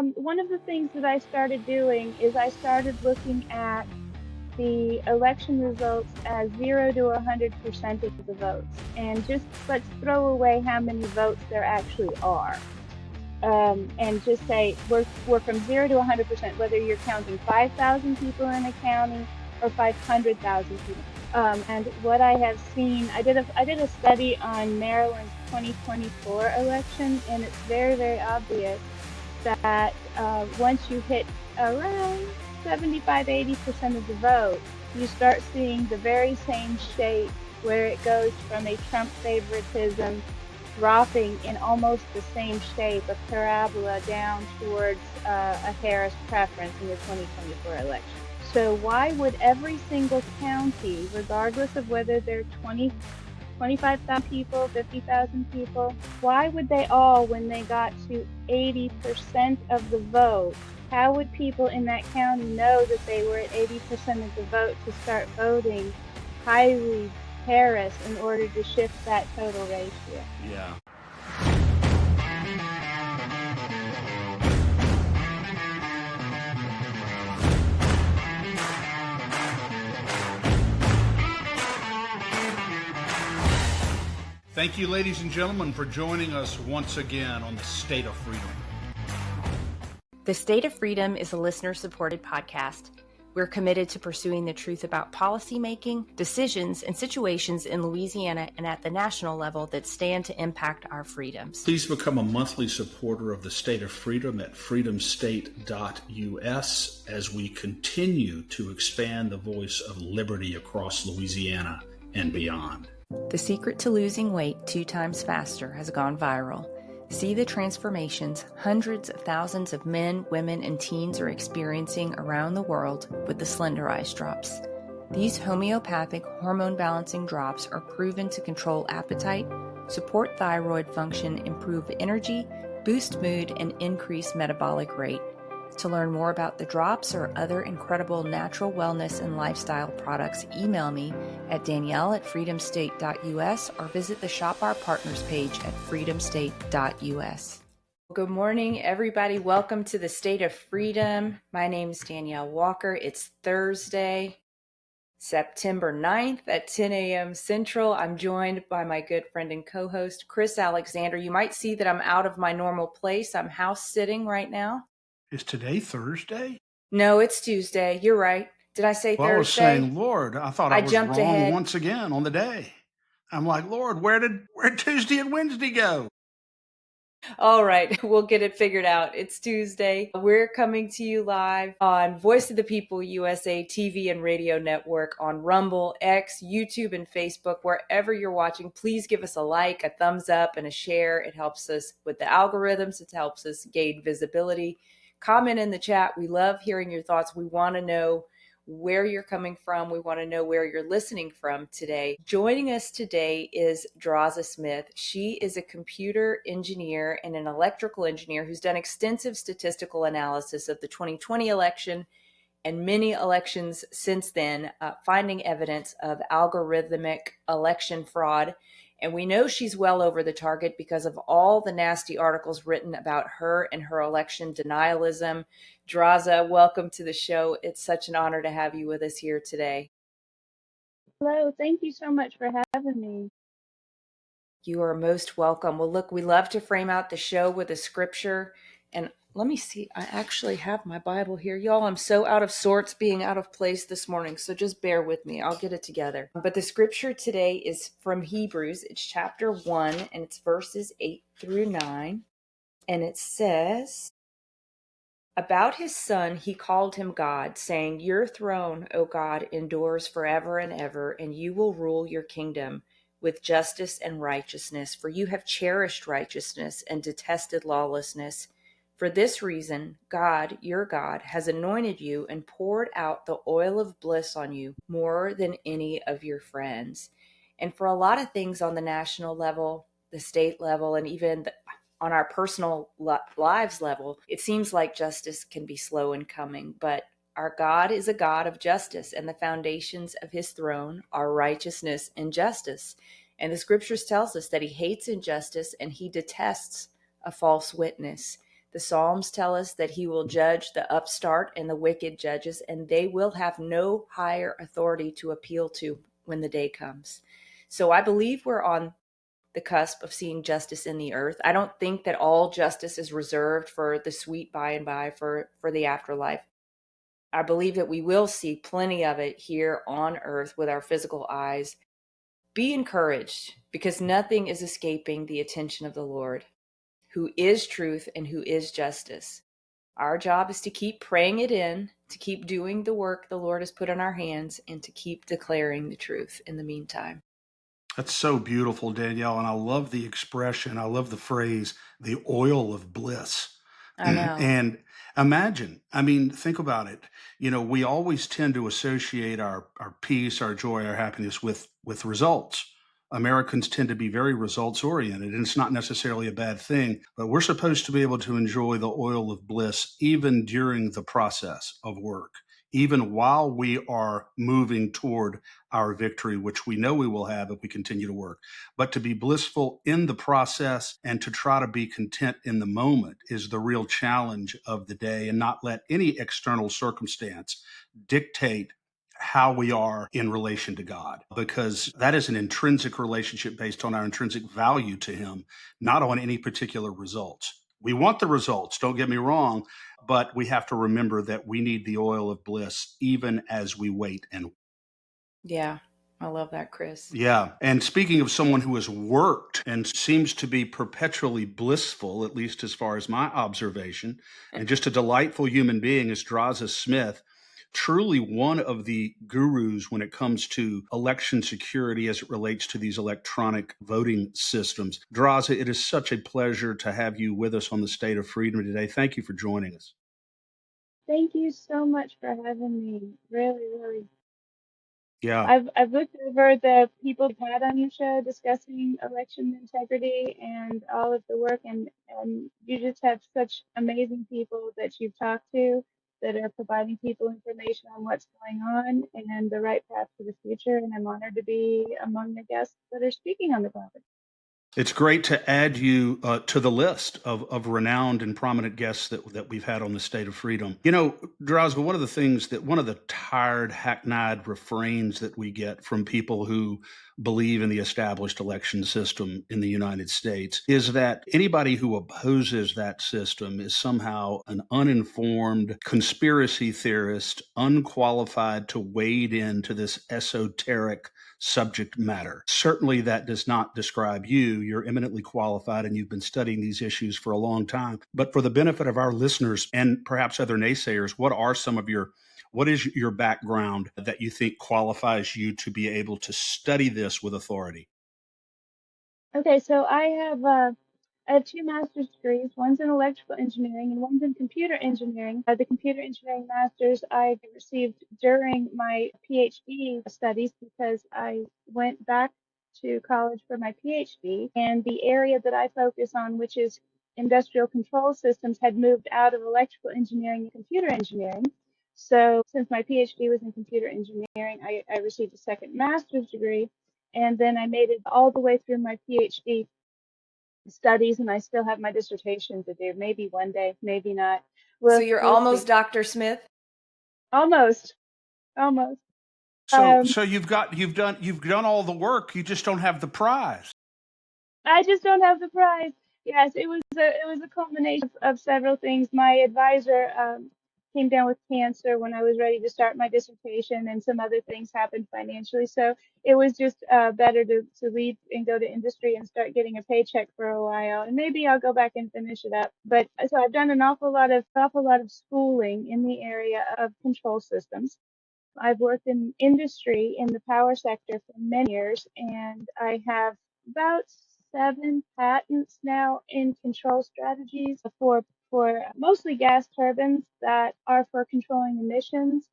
one of the things that I started doing is I started looking at the election results as 0 to 100% of the votes, and just let's throw away how many votes there actually are, and just say we're from 0 to 100%, whether you're counting 5,000 people in a county or 500,000 people. And what I have seen, I did a study on Maryland's 2024 election, and it's very, very obvious that once you hit around 75–80% of the vote, you start seeing the very same shape where it goes from a Trump favoritism dropping in almost the same shape, a parabola down towards a Harris preference in the 2024 election. So why would every single county, regardless of whether they're 25,000 people, 50,000 people, why would they all, when they got to 80% of the vote, how would people in that county know that they were at 80% of the vote to start voting highly Harris in order to shift that total ratio? Yeah. Thank you, ladies and gentlemen, for joining us once again on the State of Freedom. The State of Freedom is a listener-supported podcast. We're committed to pursuing the truth about policymaking, decisions, and situations in Louisiana and at the national level that stand to impact our freedoms. Please become a monthly supporter of the State of Freedom at freedomstate.us as we continue to expand the voice of liberty across Louisiana and beyond. The secret to losing weight 2 times faster has gone viral. See the transformations hundreds of thousands of men, women, and teens are experiencing around the world with the Slender Eyes drops. These homeopathic hormone-balancing drops are proven to control appetite, support thyroid function, improve energy, boost mood, and increase metabolic rate. To learn more about the drops or other incredible natural wellness and lifestyle products, email me at Danielle@freedomstate.us or visit the Shop Our Partners page at freedomstate.us. Good morning, everybody. Welcome to the State of Freedom. My name is Danielle Walker. It's Thursday, September 9th at 10 a.m. Central. I'm joined by my good friend and co-host, Chris Alexander. You might see that I'm out of my normal place. I'm house sitting right now. Is today Thursday? No, it's Tuesday. You're right. Did I say Thursday? I was saying, Lord, I thought I was jumped wrong ahead once again on the day. I'm like, Lord, where'd Tuesday and Wednesday go? All right, we'll get it figured out. It's Tuesday. We're coming to you live on Voice of the People USA TV and radio network, on Rumble, X, YouTube, and Facebook. Wherever you're watching, please give us a like, a thumbs up, and a share. It helps us with the algorithms. It helps us gain visibility. Comment in the chat. We love hearing your thoughts. We want to know where you're coming from. We want to know where you're listening from today. Joining us today is Draza Smith. She is a computer engineer and an electrical engineer who's done extensive statistical analysis of the 2020 election and many elections since then, finding evidence of algorithmic election fraud. And we know she's well over the target because of all the nasty articles written about her and her election denialism. Draza, welcome to the show. It's such an honor to have you with us here today. Hello, thank you so much for having me. You are most welcome. Well, look, we love to frame out the show with a scripture. And let me see, I actually have my Bible here. Y'all, I'm so out of sorts being out of place this morning, so just bear with me. I'll get it together. But the scripture today is from Hebrews. It's chapter 1, and it's verses 8 through 9. And it says, about his son, he called him God, saying, your throne, O God, endures forever and ever, and you will rule your kingdom with justice and righteousness, for you have cherished righteousness and detested lawlessness. For this reason, God, your God, has anointed you and poured out the oil of bliss on you more than any of your friends. And for a lot of things on the national level, the state level, and even on our personal lives level, it seems like justice can be slow in coming. But our God is a God of justice, and the foundations of his throne are righteousness and justice. And the scriptures tells us that he hates injustice and he detests a false witness. The Psalms tell us that he will judge the upstart and the wicked judges, and they will have no higher authority to appeal to when the day comes. So I believe we're on the cusp of seeing justice in the earth. I don't think that all justice is reserved for the sweet by and by, for the afterlife. I believe that we will see plenty of it here on earth with our physical eyes. Be encouraged, because nothing is escaping the attention of the Lord, who is truth and who is justice. Our job is to keep praying it in, to keep doing the work the Lord has put in our hands, and to keep declaring the truth in the meantime. That's so beautiful, Danielle. And I love the expression. I love the phrase, the oil of bliss. I know. And imagine, I mean, think about it. You know, we always tend to associate our peace, our joy, our happiness with results. Americans tend to be very results oriented, and it's not necessarily a bad thing, but we're supposed to be able to enjoy the oil of bliss even during the process of work, even while we are moving toward our victory, which we know we will have if we continue to work. But to be blissful in the process and to try to be content in the moment is the real challenge of the day, and not let any external circumstance dictate how we are in relation to God, because that is an intrinsic relationship based on our intrinsic value to Him, not on any particular results. We want the results, don't get me wrong, but we have to remember that we need the oil of bliss even as we wait. And Yeah, I love that, Chris. yeah. And speaking of someone who has worked and seems to be perpetually blissful, at least as far as my observation, and just a delightful human being, is Draza Smith. Truly one of the gurus when it comes to election security as it relates to these electronic voting systems. Draza, it is such a pleasure to have you with us on the State of Freedom today. Thank you for joining us. Thank you so much for having me. Really, really. Yeah. I've looked over the people you've had on your show discussing election integrity and all of the work, and you just have such amazing people that you've talked to that are providing people information on what's going on and the right path for the future. And I'm honored to be among the guests that are speaking on the topic. It's great to add you to the list of renowned and prominent guests that we've had on the State of Freedom. You know, Drosba, one of the tired, hackneyed refrains that we get from people who believe in the established election system in the United States is that anybody who opposes that system is somehow an uninformed conspiracy theorist, unqualified to wade into this esoteric subject matter. Certainly, that does not describe you. You're eminently qualified and you've been studying these issues for a long time. But for the benefit of our listeners and perhaps other naysayers, what is your background that you think qualifies you to be able to study this with authority? Okay, so I have two master's degrees. One's in electrical engineering and one's in computer engineering. The computer engineering master's I received during my PhD studies because I went back to college for my PhD, and the area that I focus on, which is industrial control systems, had moved out of electrical engineering and computer engineering. So since my PhD was in computer engineering, I received a second master's degree, and then I made it all the way through my PhD studies, and I still have my dissertation to do. Maybe one day, maybe not. So We'll you're we'll see. almost Dr. Smith? Almost, almost. So you've done all the work. You just don't have the prize. I just don't have the prize. Yes, it was a culmination of several things. My advisor came down with cancer when I was ready to start my dissertation, and some other things happened financially. So it was just better to leave and go to industry and start getting a paycheck for a while, and maybe I'll go back and finish it up. But so I've done an awful lot of schooling in the area of control systems. I've worked in industry in the power sector for many years, and I have about 7 patents now in control strategies for mostly gas turbines that are for controlling emissions,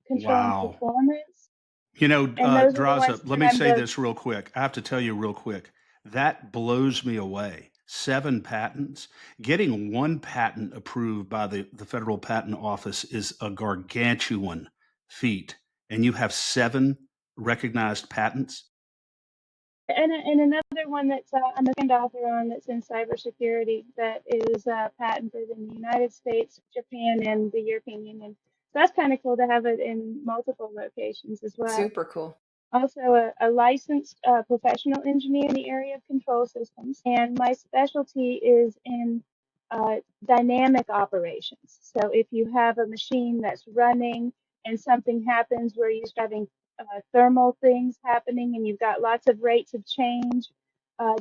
controlling Wow. performance, You know, and those are the ones Draza, let that me I'm say the this real quick. I have to tell you real quick. That blows me away. 7 patents. Getting one patent approved by the Federal Patent Office is a gargantuan feat. And you have 7 recognized patents? And another one that's I'm a second author on that's in cybersecurity that is patented in the United States, Japan, and the European Union. So that's kind of cool to have it in multiple locations as well. Super cool. Also a licensed professional engineer in the area of control systems, and my specialty is in dynamic operations. So if you have a machine that's running and something happens where you're having thermal things happening and you've got lots of rates of change,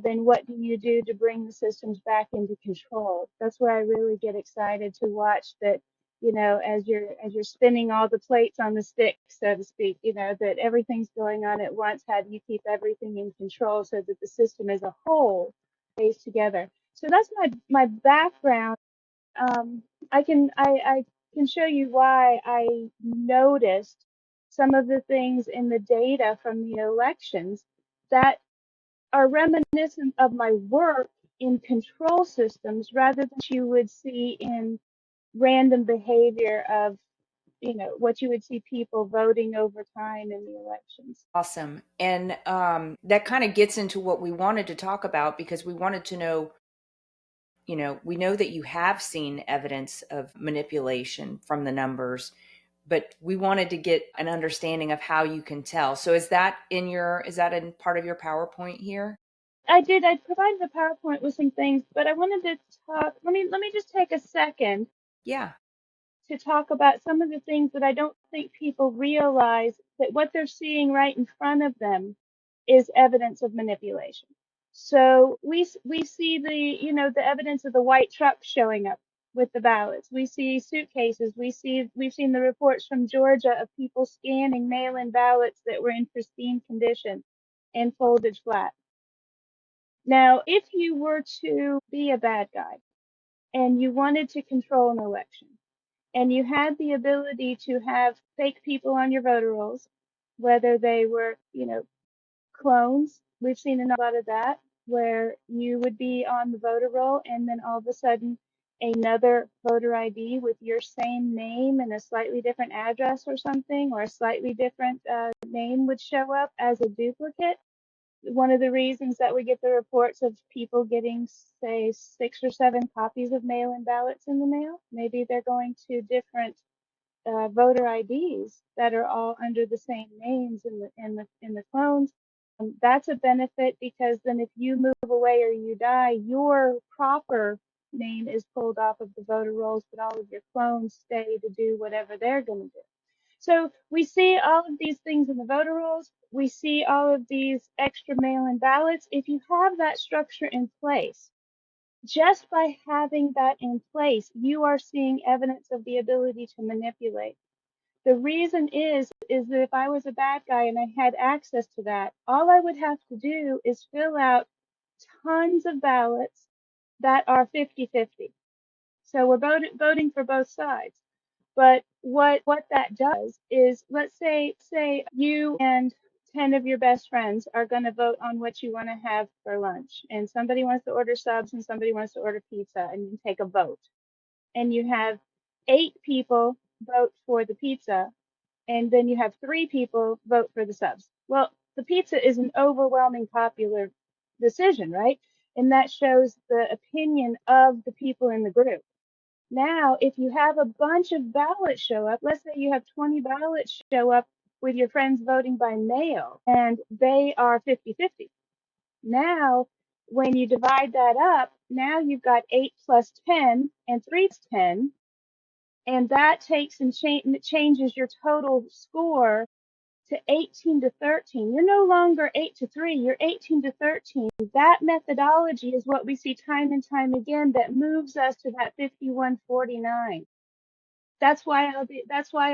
then what do you do to bring the systems back into control? That's where I really get excited to watch that, you know, as you're spinning all the plates on the stick, so to speak, you know, that everything's going on at once. How do you keep everything in control so that the system as a whole stays together? So that's my background. um, I can show you why I noticed some of the things in the data from the elections that are reminiscent of my work in control systems rather than you would see in random behavior of, you know, what you would see people voting over time in the elections. Awesome. And that kind of gets into what we wanted to talk about, because we wanted to know, you know, we know that you have seen evidence of manipulation from the numbers, but we wanted to get an understanding of how you can tell. So is that in part of your PowerPoint here? I provided the PowerPoint with some things, but I wanted to talk. Let me just take a second Yeah. to talk about some of the things that I don't think people realize, that what they're seeing right in front of them is evidence of manipulation. So we see the, you know, the evidence of the white truck showing up with the ballots. We see suitcases. We've seen the reports from Georgia of people scanning mail-in ballots that were in pristine condition and folded flat. Now, if you were to be a bad guy and you wanted to control an election, and you had the ability to have fake people on your voter rolls, whether they were, you know, clones. We've seen a lot of that, where you would be on the voter roll and then all of a sudden another voter ID with your same name and a slightly different address or something, or a slightly different name would show up as a duplicate. One of the reasons that we get the reports of people getting, say, 6 or 7 copies of mail-in ballots in the mail, maybe they're going to different voter IDs that are all under the same names in the clones. That's a benefit, because then if you move away or you die, your proper name is pulled off of the voter rolls, but all of your clones stay to do whatever they're going to do. So we see all of these things in the voter rolls. We see all of these extra mail-in ballots. If you have that structure in place, just by having that in place, you are seeing evidence of the ability to manipulate. The reason is that if I was a bad guy and I had access to that, all I would have to do is fill out tons of ballots that are 50-50. So we're voting for both sides. But what that does is, let's say you and 10 of your best friends are going to vote on what you want to have for lunch, and somebody wants to order subs and somebody wants to order pizza, and you take a vote. And you have 8 people vote for the pizza, and then you have 3 people vote for the subs. Well, the pizza is an overwhelming popular decision, right? And that shows the opinion of the people in the group. Now, if you have a bunch of ballots show up, let's say you have 20 ballots show up with your friends voting by mail, and they are 50-50. Now, when you divide that up, now you've got 8 plus 10 and 3 plus 10, and that takes and changes your total score to 18-13. You're no longer 8-3, you're 18-13. That methodology is what we see time and time again that moves us to that 51-49. That's why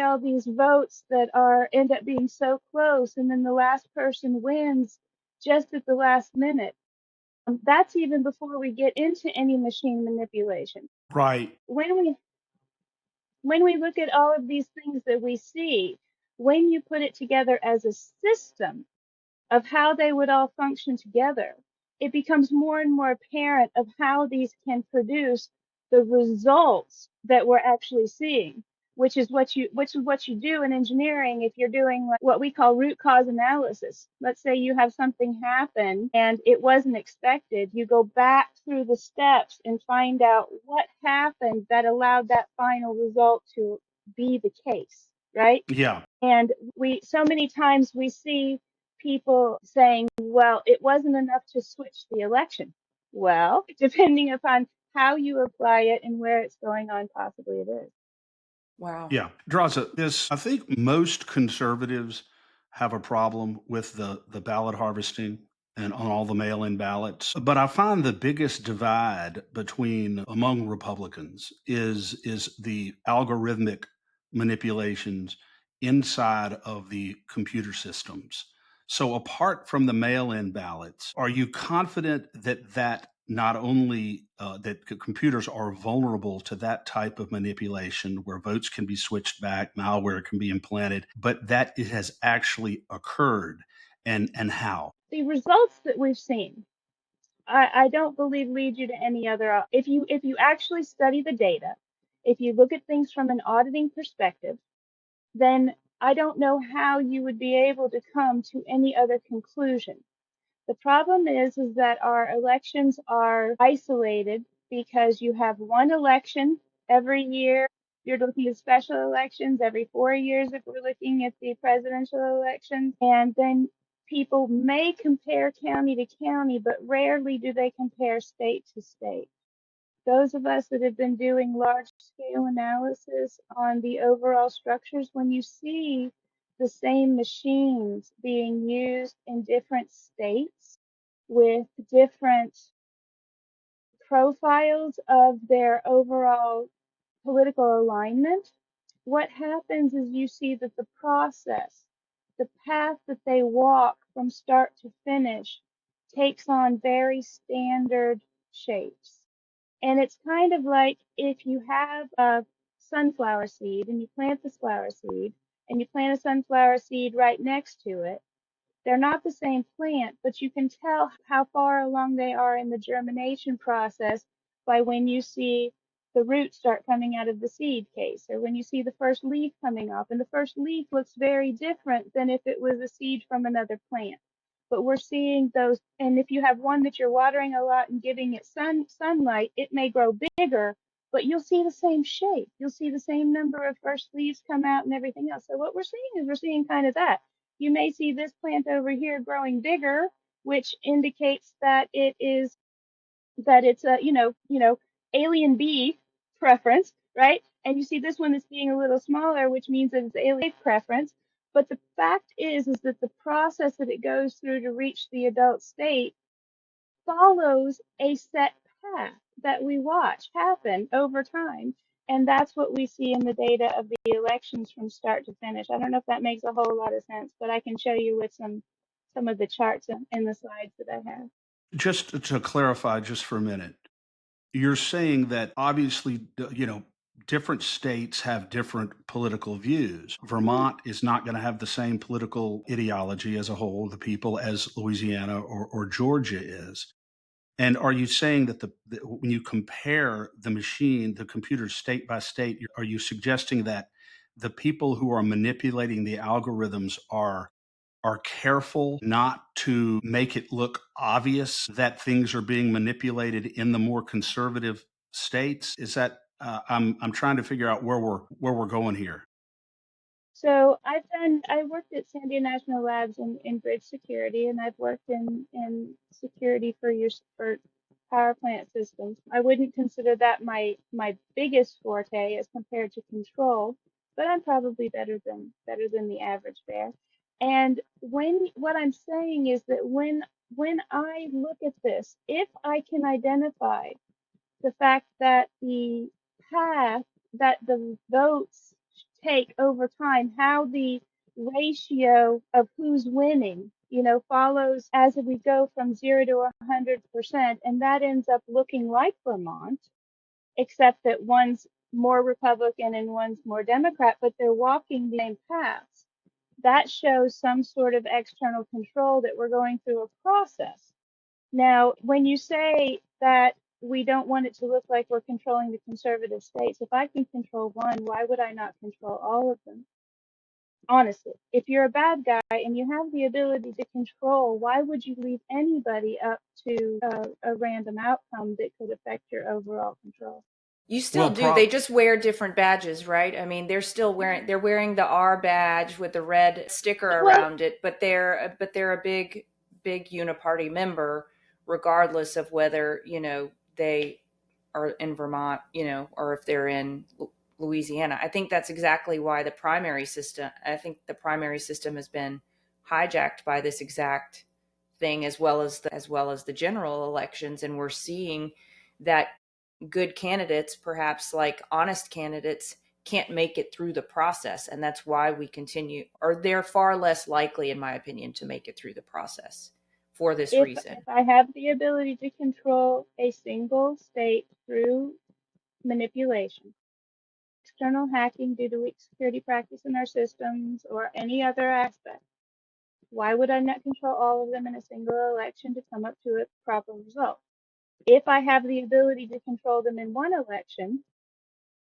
all these votes that are end up being so close, and then the last person wins just at the last minute. That's even before we get into any machine manipulation. Right. When we look at all of these things that we see, when you put it together as a system of how they would all function together, it becomes more and more apparent of how these can produce the results that we're actually seeing. which is what you do in engineering if you're doing like what we call root cause analysis. Let's say you have something happen and it wasn't expected. You go back through the steps and find out what happened that allowed that final result to be the case, right? Yeah. And we so many times we see people saying, well, it wasn't enough to switch the election. Well, depending upon how you apply it and where it's going on, possibly it is. Wow. Yeah, Draza, this I think most conservatives have a problem with the ballot harvesting and on all the mail-in ballots. But I find the biggest divide between among Republicans is the algorithmic manipulations inside of the computer systems. So apart from the mail-in ballots, are you confident that not only that computers are vulnerable to that type of manipulation where votes can be switched back, malware can be implanted, but that it has actually occurred, and how? The results that we've seen, I don't believe lead you to any other. If you actually study the data, if you look at things from an auditing perspective, then I don't know how you would be able to come to any other conclusion. The problem is that our elections are isolated because you have one election every year. You're looking at special elections every 4 years if we're looking at the presidential elections. And then people may compare county to county, but rarely do they compare state to state. Those of us that have been doing large scale analysis on the overall structures, when you see the same machines being used in different states with different profiles of their overall political alignment, what happens is you see that the process, the path that they walk from start to finish, takes on very standard shapes. And it's kind of like if you have a sunflower seed and you plant this flower seed and you plant a sunflower seed right next to it. They're not the same plant, but you can tell how far along they are in the germination process by when you see the roots start coming out of the seed case or when you see the first leaf coming off. And the first leaf looks very different than if it was a seed from another plant. But we're seeing those, and if you have one that you're watering a lot and giving it sunlight, it may grow bigger, but you'll see the same shape. You'll see the same number of first leaves come out and everything else. So what we're seeing is we're seeing kind of that. You may see this plant over here growing bigger, which indicates that it's a alien bee preference, right? And you see this one that's being a little smaller, which means that it's alien preference. But the fact is that the process that it goes through to reach the adult state follows a set path that we watch happen over time. And that's what we see in the data of the elections from start to finish. I don't know if that makes a whole lot of sense, but I can show you with some of the charts in the slides that I have. Just to clarify, just for a minute, you're saying that obviously, different states have different political views. Vermont is not going to have the same political ideology as a whole, the people, as Louisiana or Georgia is. And are you saying that when you compare the machine, the computer state by state, are you suggesting that the people who are manipulating the algorithms are careful not to make it look obvious that things are being manipulated in the more conservative states? Is that I'm trying to figure out where we're going here. So I worked at Sandia National Labs in bridge security, and I've worked in security for power plant systems. I wouldn't consider that my biggest forte as compared to control, but I'm probably better than the average there. And what I'm saying is that when I look at this, if I can identify the fact that the path that the votes take over time, how the ratio of who's winning, follows as we go from 0 to 100%, and that ends up looking like Vermont, except that one's more Republican and one's more Democrat, but they're walking the same paths. That shows some sort of external control that we're going through a process. Now, when you say that we don't want it to look like we're controlling the conservative states. If I can control one, why would I not control all of them? Honestly, if you're a bad guy and you have the ability to control, why would you leave anybody up to a random outcome that could affect your overall control? You still Well, do. They just wear different badges, right? I mean, they're wearing the R badge with the red sticker Well, around it, but they're a big uniparty member, regardless of whether, they are in Vermont, or if they're in Louisiana. I think the primary system has been hijacked by this exact thing, as well as the general elections, and we're seeing that good candidates, perhaps like honest candidates, can't make it through the process. And that's why we continue, or they're far less likely, in my opinion, to make it through the process for this if reason. I have the ability to control a single state through manipulation, external hacking due to weak security practice in our systems, or any other aspect, why would I not control all of them in a single election to come up to a proper result? If I have the ability to control them in one election,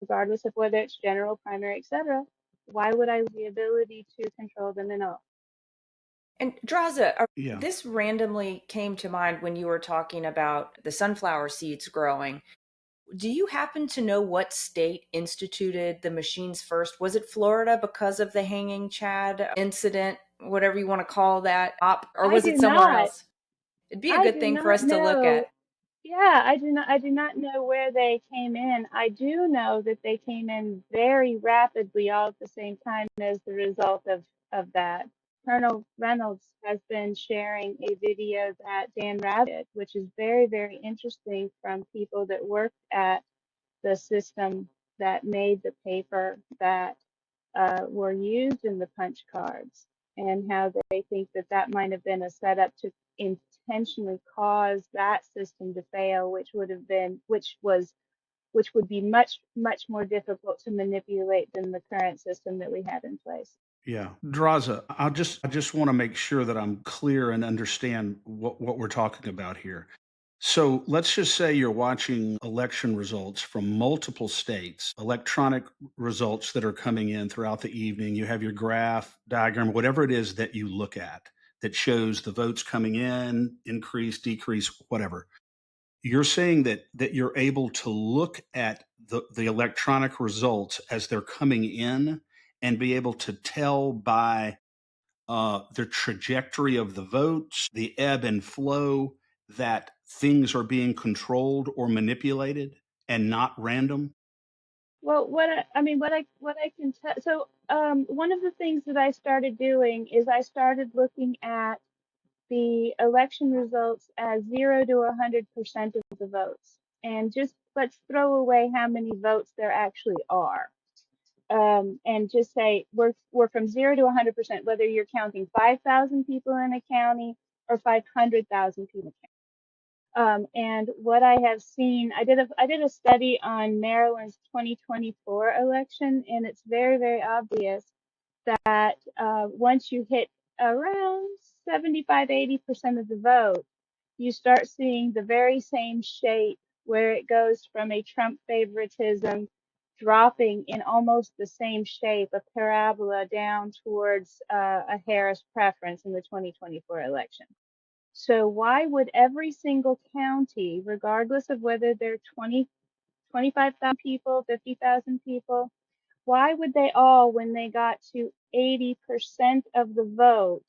regardless of whether it's general, primary, etc., why would I have the ability to control them in all? And Draza, yeah. this randomly came to mind when you were talking about the sunflower seeds growing. Do you happen to know what state instituted the machines first? Was it Florida because of the hanging Chad incident, whatever you want to call that, or I was it do somewhere not. else? It'd be a I good do thing for not us to look know. at. Yeah, I do not know where they came in. I do know that they came in very rapidly all at the same time as the result of that. Colonel Reynolds has been sharing a video that Dan did, which is very, very interesting, from people that worked at the system that made the paper that were used in the punch cards, and how they think that that might have been a setup to intentionally cause that system to fail, which would be much, much more difficult to manipulate than the current system that we have in place. Yeah. Draza, I just want to make sure that I'm clear and understand what we're talking about here. So let's just say you're watching election results from multiple states, electronic results that are coming in throughout the evening. You have your graph, diagram, whatever it is that you look at that shows the votes coming in, increase, decrease, whatever. You're saying that you're able to look at the electronic results as they're coming in and be able to tell by the trajectory of the votes, the ebb and flow, that things are being controlled or manipulated and not random? Well, what I can tell. So, one of the things that I started doing is I started looking at the election results as 0 to 100% of the votes, and just let's throw away how many votes there actually are, and just say we're from 0 to 100%, whether you're counting 5,000 people in a county or 500,000 people. And what I have seen, I did a study on Maryland's 2024 election, and it's very, very obvious that once you hit around 75-80% of the vote, you start seeing the very same shape where it goes from a Trump favoritism dropping in almost the same shape, a parabola down towards a Harris preference in the 2024 election. So why would every single county, regardless of whether they're 25,000 people, 50,000 people, why would they all, when they got to 80% of the vote,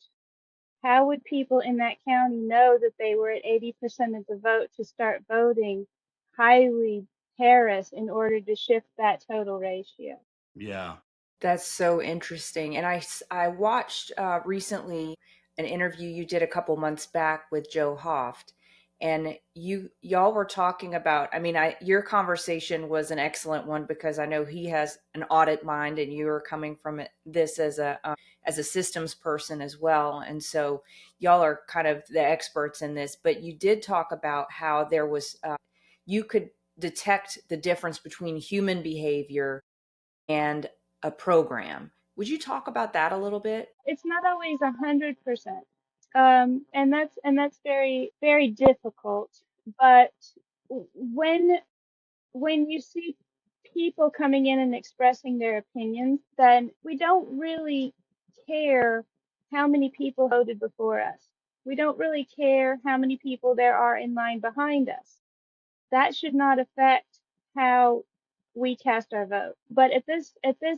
how would people in that county know that they were at 80% of the vote to start voting highly Harris in order to shift that total ratio? Yeah. That's so interesting. And I watched recently an interview you did a couple months back with Joe Hoft, and y'all were talking about. I mean, your conversation was an excellent one because I know he has an audit mind, and you're coming from this as a systems person as well, and so y'all are kind of the experts in this. But you did talk about how there was you could detect the difference between human behavior and a program. Would you talk about that a little bit? It's not always 100%. And that's very, very difficult. But when you see people coming in and expressing their opinions, then we don't really care how many people voted before us. We don't really care how many people there are in line behind us. That should not affect how we cast our vote. But at this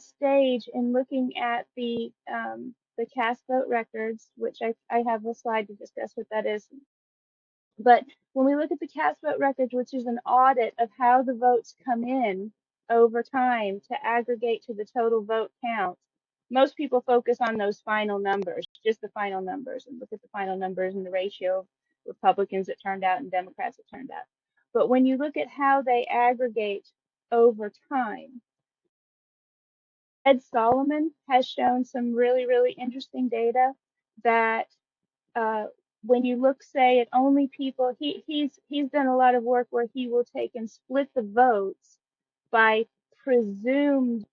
stage, in looking at the cast vote records, which I have a slide to discuss what that is, but when we look at the cast vote records, which is an audit of how the votes come in over time to aggregate to the total vote count, most people focus on those final numbers, just the final numbers, and look at the final numbers and the ratio of Republicans that turned out and Democrats that turned out. But when you look at how they aggregate over time, Ed Solomon has shown some really, really interesting data that uh, when you look, say, at only people, he's done a lot of work where he will take and split the votes by presumed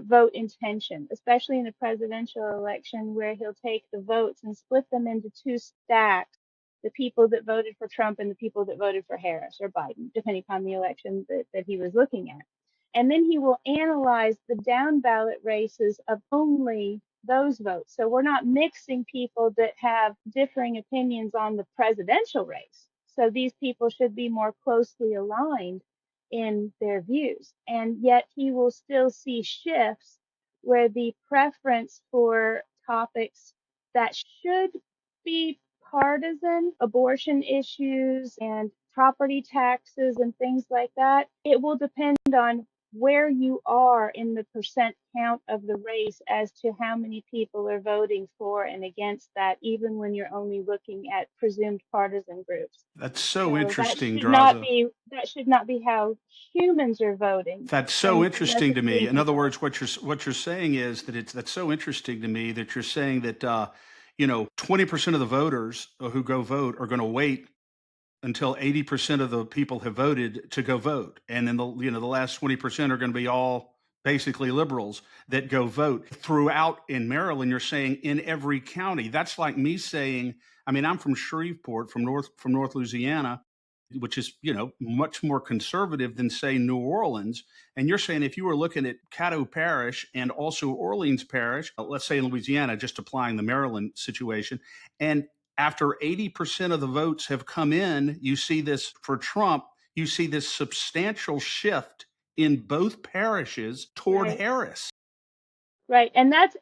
vote intention, especially in a presidential election where he'll take the votes and split them into two stacks, the people that voted for Trump and the people that voted for Harris or Biden, depending upon the election that he was looking at. And then he will analyze the down ballot races of only those votes. So we're not mixing people that have differing opinions on the presidential race. So these people should be more closely aligned in their views. And yet he will still see shifts where the preference for topics that should be partisan, abortion issues and property taxes and things like that, it will depend on where you are in the percent count of the race as to how many people are voting for and against that, even when you're only looking at presumed partisan groups. That's so So interesting, Draza. that should not be how humans are voting. That's so And that's interesting to me. including In other people. words, what you're saying is that that's so interesting to me that you're saying that 20% of the voters who go vote are going to wait until 80% of the people have voted to go vote, and then the last 20% are going to be all basically liberals that go vote throughout. In Maryland, you're saying in every county. That's like me saying, I mean, I'm from Shreveport, from North Louisiana, which is much more conservative than, say, New Orleans. And you're saying if you were looking at Caddo Parish and also Orleans Parish, let's say in Louisiana, just applying the Maryland situation, and after 80% of the votes have come in, you see this for Trump, you see this substantial shift in both parishes toward Right. Harris. Right. And that's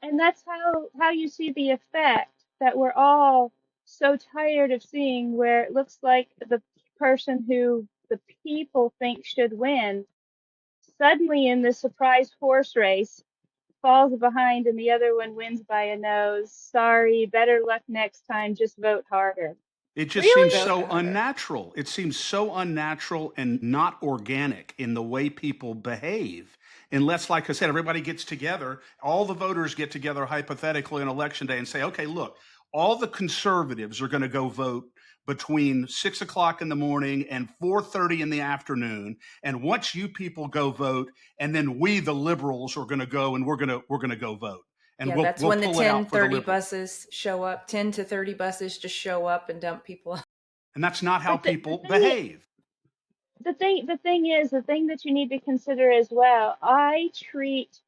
how you see the effect that we're all so tired of seeing, where it looks like the person who the people think should win suddenly in the surprise horse race falls behind and the other one wins by a nose. Sorry, better luck next time, just vote harder. It just seems Really? Vote so harder. unnatural. It seems so unnatural and not organic in the way people behave. Unless, like I said, everybody gets together, all the voters get together hypothetically on election day and say, okay, look, all the conservatives are going to go vote between 6 o'clock in the morning and 4:30 in the afternoon. And once you people go vote, and then we, the liberals, are going to go and we're going to go vote. And Yeah, we'll that's we'll when the pull it 10, out for the 30 liberals. buses show up. 10 to 30 buses just show up and dump people. And that's not how But people behave. the thing that you need to consider as well, I treat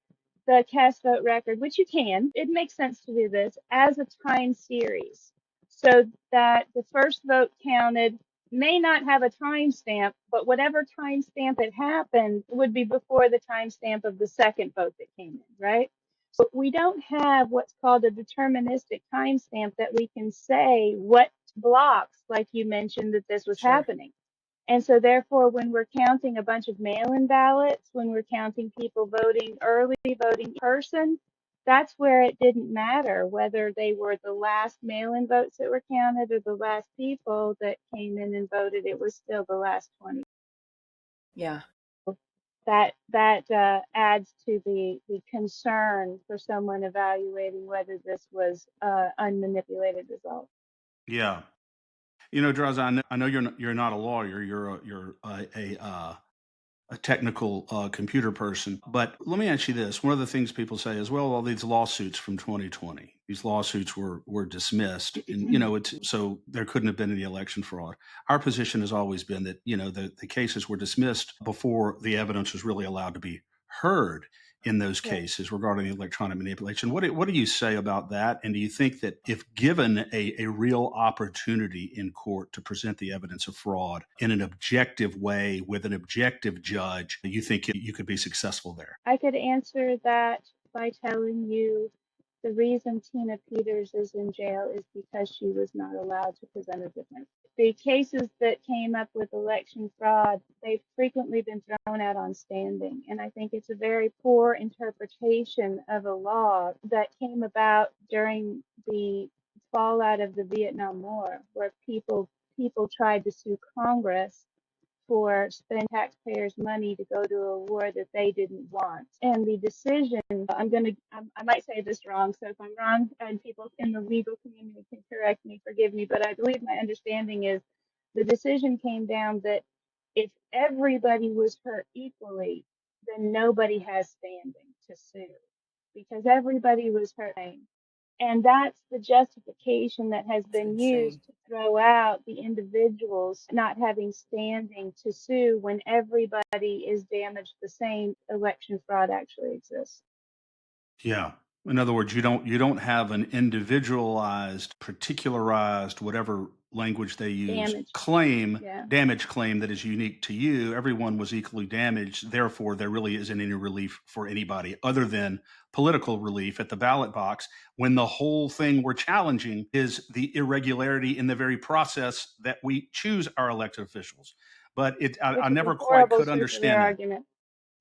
the cast vote record, which you can, it makes sense to do this, as a time series. So that the first vote counted may not have a timestamp, but whatever timestamp it happened would be before the timestamp of the second vote that came in, right? So we don't have what's called a deterministic timestamp that we can say what blocks, like you mentioned, that this was Sure. happening. And so therefore, when we're counting a bunch of mail-in ballots, when we're counting people voting early, voting in person, that's where it didn't matter whether they were the last mail-in votes that were counted or the last people that came in and voted. It was still the last 20. Yeah. That adds to the concern for someone evaluating whether this was unmanipulated result. Yeah. Draza, I know you're not a lawyer. You're a a technical computer person. But let me ask you this. One of the things people say is, well, all these lawsuits from 2020, these lawsuits were dismissed. And, it's so there couldn't have been any election fraud. Our position has always been that, the cases were dismissed before the evidence was really allowed to be heard in those Right. cases regarding electronic manipulation. What do you say about that? And do you think that if given a real opportunity in court to present the evidence of fraud in an objective way with an objective judge, you think you could be successful there? I could answer that by telling you the reason Tina Peters is in jail is because she was not allowed to present a defense. The cases that came up with election fraud, they've frequently been thrown out on standing. And I think it's a very poor interpretation of a law that came about during the fallout of the Vietnam War, where people tried to sue Congress for spending taxpayers' money to go to a war that they didn't want. And the decision, I might say this wrong, so if I'm wrong and people in the legal community can correct me, forgive me, but I believe my understanding is the decision came down that if everybody was hurt equally, then nobody has standing to sue because everybody was hurt. And that's the justification that has It's been insane. used to throw out the individuals not having standing to sue when everybody is damaged the same. Election fraud actually exists. Yeah. In other words, you don't have an individualized, particularized, whatever language they use, Damage. Yeah. damage claim that is unique to you. Everyone was equally damaged. Therefore, there really isn't any relief for anybody other than political relief at the ballot box when the whole thing we're challenging is the irregularity in the very process that we choose our elected officials. But I Which is a never quite horrible could circular understand that. argument.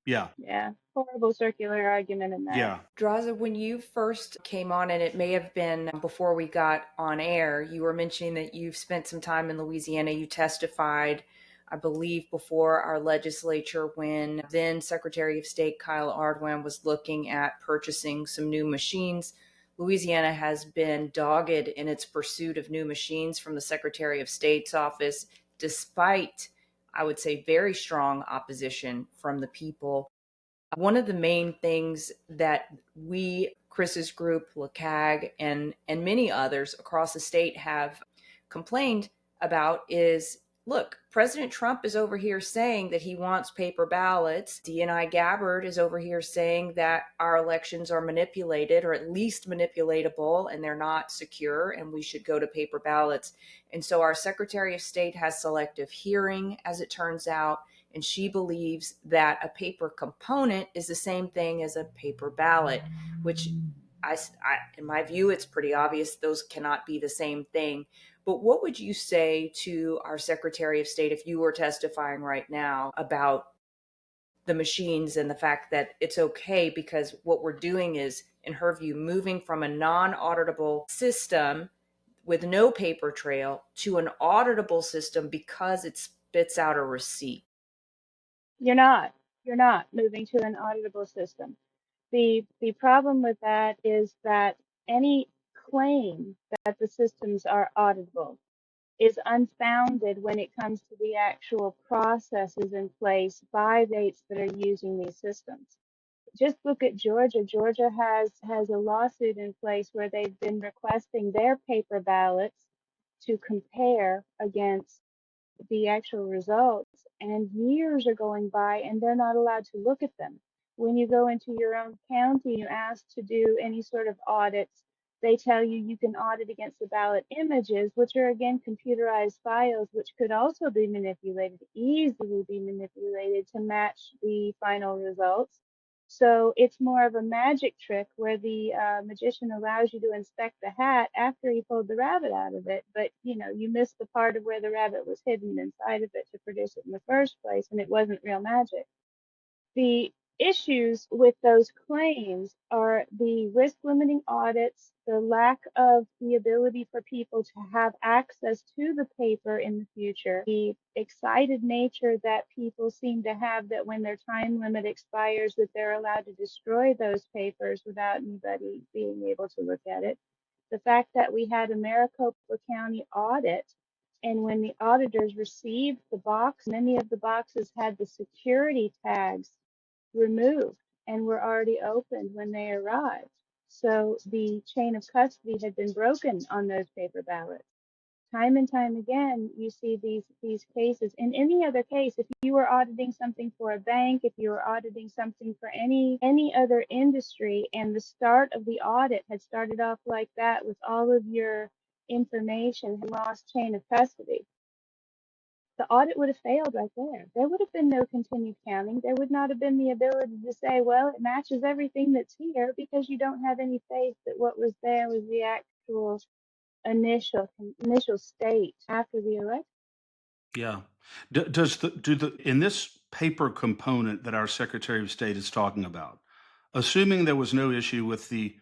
Yeah. Yeah. Horrible circular argument in that. Yeah. Draza, when you first came on, and it may have been before we got on air, you were mentioning that you've spent some time in Louisiana. You testified, I believe, before our legislature when then Secretary of State Kyle Ardoin was looking at purchasing some new machines. Louisiana has been dogged in its pursuit of new machines from the Secretary of State's office, despite, I would say, very strong opposition from the people. One of the main things that we, Chris's group, LACAG, and many others across the state have complained about is, look, President Trump is over here saying that he wants paper ballots. DNI Gabbard is over here saying that our elections are manipulated or at least manipulatable and they're not secure and we should go to paper ballots. And so our Secretary of State has selective hearing, as it turns out, and she believes that a paper component is the same thing as a paper ballot, which in my view, it's pretty obvious those cannot be the same thing. But what would you say to our Secretary of State if you were testifying right now about the machines and the fact that it's okay because what we're doing is, in her view, moving from a non-auditable system with no paper trail to an auditable system because it spits out a receipt? You're not. You're not moving to an auditable system. The problem with that is that any claim that the systems are auditable is unfounded when it comes to the actual processes in place by states that are using these systems. Just look at Georgia. Georgia has a lawsuit in place where they've been requesting their paper ballots to compare against the actual results, and years are going by and they're not allowed to look at them. When you go into your own county, you ask to do any sort of audits, they tell you you can audit against the ballot images, which are again computerized files, which could also be manipulated, easily be manipulated to match the final results. So it's more of a magic trick where the magician allows you to inspect the hat after he pulled the rabbit out of it, but you missed the part of where the rabbit was hidden inside of it to produce it in the first place, and it wasn't real magic. The issues with those claims are the risk limiting audits, the lack of the ability for people to have access to the paper in the future, the excited nature that people seem to have that when their time limit expires that they're allowed to destroy those papers without anybody being able to look at it. The fact that we had a Maricopa County audit And when the auditors received the box, many of the boxes had the security tags removed and were already opened when they arrived. So the chain of custody had been broken on those paper ballots. Time and time again, you see these cases. In any other case, if you were auditing something for a bank, if you were auditing something for any other industry, and the start of the audit had started off like that with all of your information and lost chain of custody, the audit would have failed right there. There would have been no continued counting. There would not have been the ability to say, well, it matches everything that's here, because you don't have any faith that what was there was the actual initial state after the election. Yeah. Does do the in this paper component that our Secretary of State is talking about, assuming there was no issue with the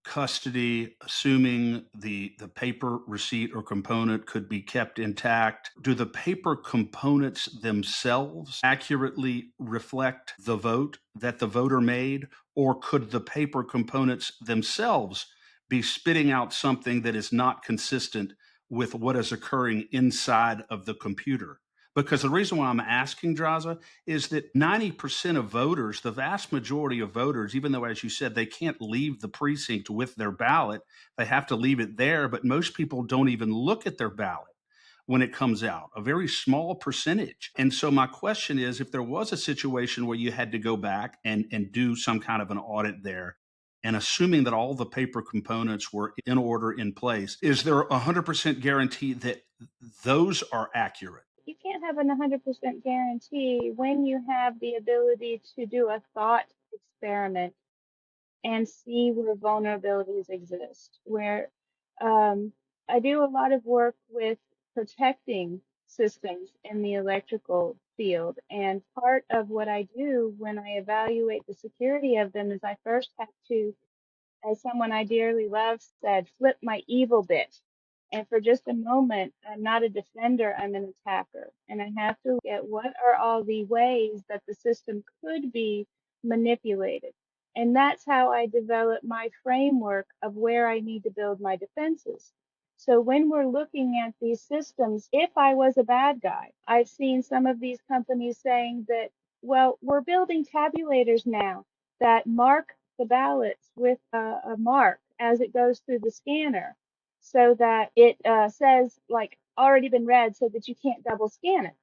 custody, assuming the paper receipt or component could be kept intact, do the paper components themselves accurately reflect the vote that the voter made, or could the paper components themselves be spitting out something that is not consistent with what is occurring inside of the computer? Because the reason why I'm asking, Draza, is that 90% of voters, the vast majority of voters, even though, as you said, they can't leave the precinct with their ballot, they have to leave it there. But most people don't even look at their ballot when it comes out, a very small percentage. And so my question is, if there was a situation where you had to go back and do some kind of an audit there, and assuming that all the paper components were in order, in place, is there a 100% guarantee that those are accurate? You can't have an 100% guarantee when you have the ability to do a thought experiment and see where vulnerabilities exist. Where I do a lot of work with protecting systems in the electrical field, and part of what I do when I evaluate the security of them is I first have to, as someone I dearly love said, flip my evil bit. And for just a moment, I'm not a defender, I'm an attacker. And I have to look at what are all the ways that the system could be manipulated. And that's how I develop my framework of where I need to build my defenses. So when we're looking at these systems, if I was a bad guy, I've seen some of these companies saying that, well, we're building tabulators now that mark the ballots with a mark as it goes through the scanner, so that it says like already been read, so that you can't double scan it.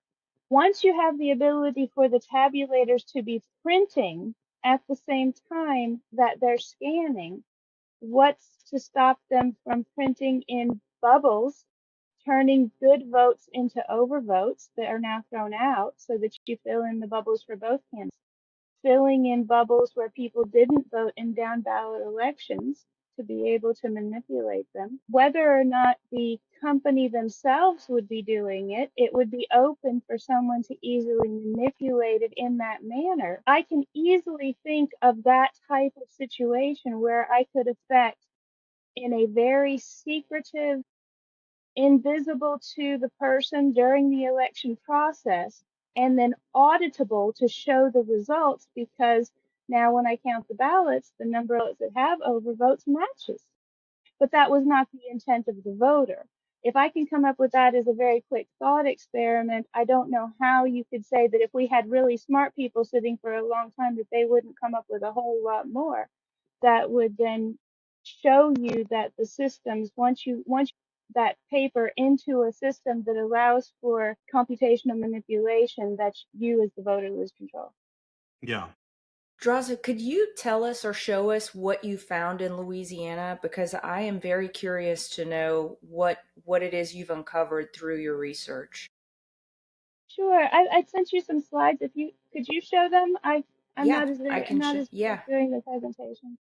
Once you have the ability for the tabulators to be printing at the same time that they're scanning, what's to stop them from printing in bubbles, turning good votes into overvotes that are now thrown out, so that you fill in the bubbles for both candidates, filling in bubbles where people didn't vote in down ballot elections to be able to manipulate them? Whether or not the company themselves would be doing it, it would be open for someone to easily manipulate it in that manner. I can easily think of that type of situation where I could affect, in a very secretive, invisible to the person during the election process, and then auditable to show the results, because now when I count the ballots, the number of votes that have overvotes matches. But that was not the intent of the voter. If I can come up with that as a very quick thought experiment, I don't know how you could say that if we had really smart people sitting for a long time, that they wouldn't come up with a whole lot more that would then show you that the systems, once that paper into a system that allows for computational manipulation, that you as the voter lose control. Yeah. Draza, could you tell us or show us what you found in Louisiana? Because I am very curious to know what it is you've uncovered through your research. Sure, I sent you some slides. If you could you show them? I'm Yeah, not as I very I'm can not show. as good Yeah, at doing the presentation.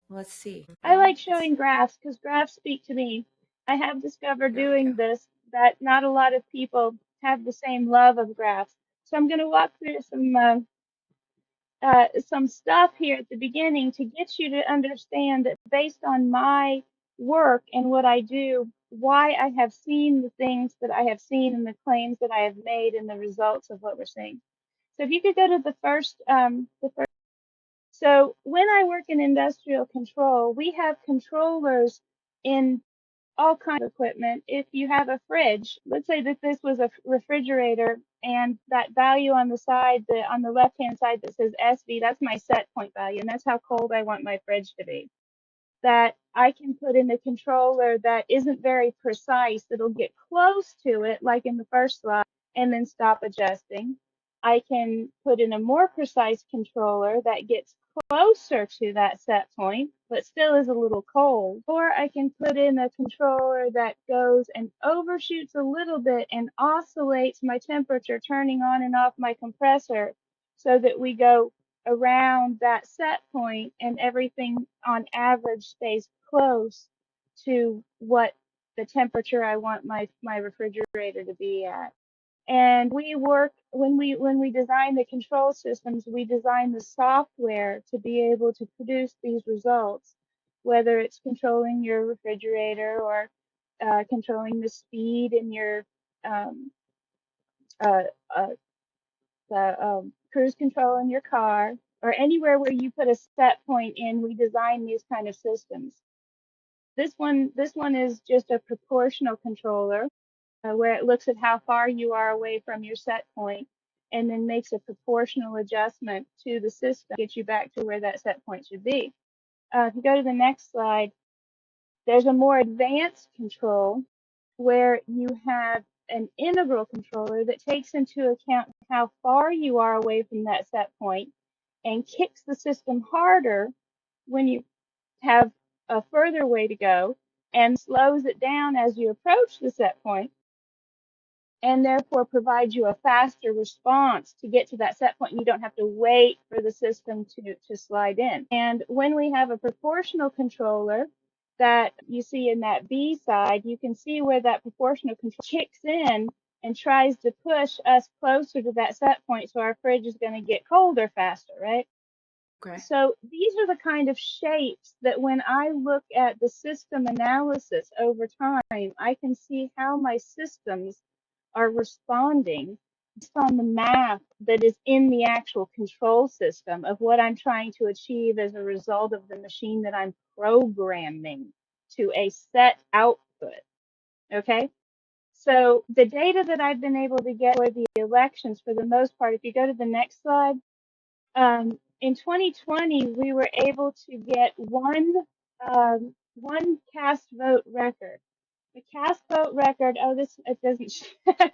let's see. I Well, like showing graphs because graphs speak to me. I have discovered here we go. doing this that not a lot of people have the same love of graphs. So I'm going to walk through some stuff here at the beginning to get you to understand that, based on my work and what I do, why I have seen the things that I have seen and the claims that I have made and the results of what we're seeing. So if you could go to the first. So when I work in industrial control, we have controllers in all kinds of equipment. If you have a fridge, let's say that this was a refrigerator, and that value on the side, on the left hand side that says SV, that's my set point value, and that's how cold I want my fridge to be. That I can put in a controller that isn't very precise, that'll get close to it, like in the first slide, and then stop adjusting. I can put in a more precise controller that gets closer to that set point, but still is a little cold. Or I can put in a controller that goes and overshoots a little bit and oscillates my temperature, turning on and off my compressor so that we go around that set point and everything on average stays close to what the temperature I want my refrigerator to be at. And we work when we design the control systems, we design the software to be able to produce these results, whether it's controlling your refrigerator or controlling the speed in your um, uh, uh, cruise control in your car, or anywhere where you put a set point in. We design these kind of systems. This one is just a proportional controller where it looks at how far you are away from your set point and then makes a proportional adjustment to the system to get you back to where that set point should be. If you go to the next slide, there's a more advanced control where you have an integral controller that takes into account how far you are away from that set point and kicks the system harder when you have a further way to go and slows it down as you approach the set point, and therefore provides you a faster response to get to that set point. You don't have to wait for the system to slide in. And when we have a proportional controller that you see in that B side, you can see where that proportional control kicks in and tries to push us closer to that set point, so our fridge is going to get colder faster, right? Okay. So these are the kind of shapes that when I look at the system analysis over time, I can see how my systems are responding based on the math that is in the actual control system of what I'm trying to achieve as a result of the machine that I'm programming to a set output. Okay? So the data that I've been able to get for the elections, for the most part, if you go to the next slide, in 2020, we were able to get one cast vote record. The cast vote record, it doesn't, it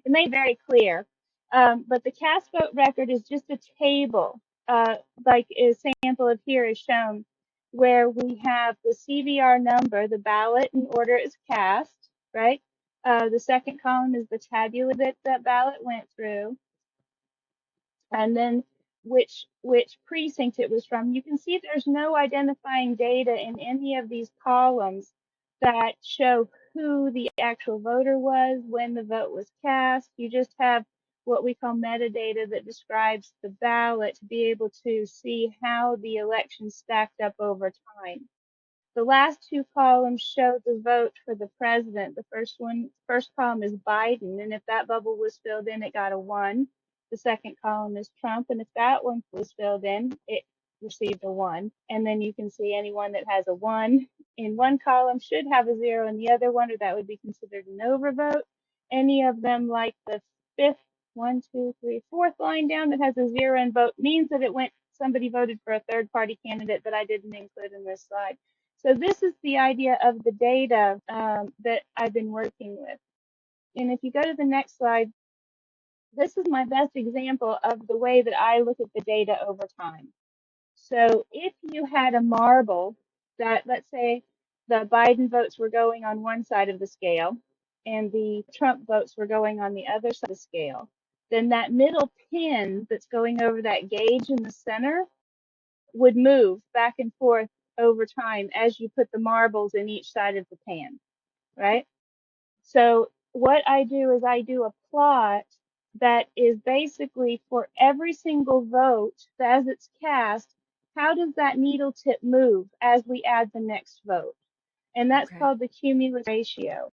made very clear. But the cast vote record is just a table, like a sample of here is shown, where we have the CVR number, the ballot in order it's cast, right? The second column is the tabula that ballot went through, and then which precinct it was from. You can see there's no identifying data in any of these columns that show who the actual voter was, when the vote was cast. You just have what we call metadata that describes the ballot to be able to see how the election stacked up over time. The last two columns show the vote for the president. The first column is Biden, and if that bubble was filled in, it got a 1. The second column is Trump, and if that one was filled in, it received a 1. And then you can see anyone that has a 1 in one column should have a 0 in the other one, or that would be considered an overvote. Any of them, like the fifth, 1, 2, 3, fourth line down that has a 0 in vote, means that somebody voted for a third party candidate that I didn't include in this slide. So this is the idea of the data that I've been working with. And if you go to the next slide, this is my best example of the way that I look at the data over time. So if you had a marble that, let's say, the Biden votes were going on one side of the scale and the Trump votes were going on the other side of the scale, then that middle pin that's going over that gauge in the center would move back and forth over time as you put the marbles in each side of the pan, right? So what I do is I do a plot that is basically for every single vote as it's cast, how does that needle tip move as we add the next vote? And that's called the cumulative ratio.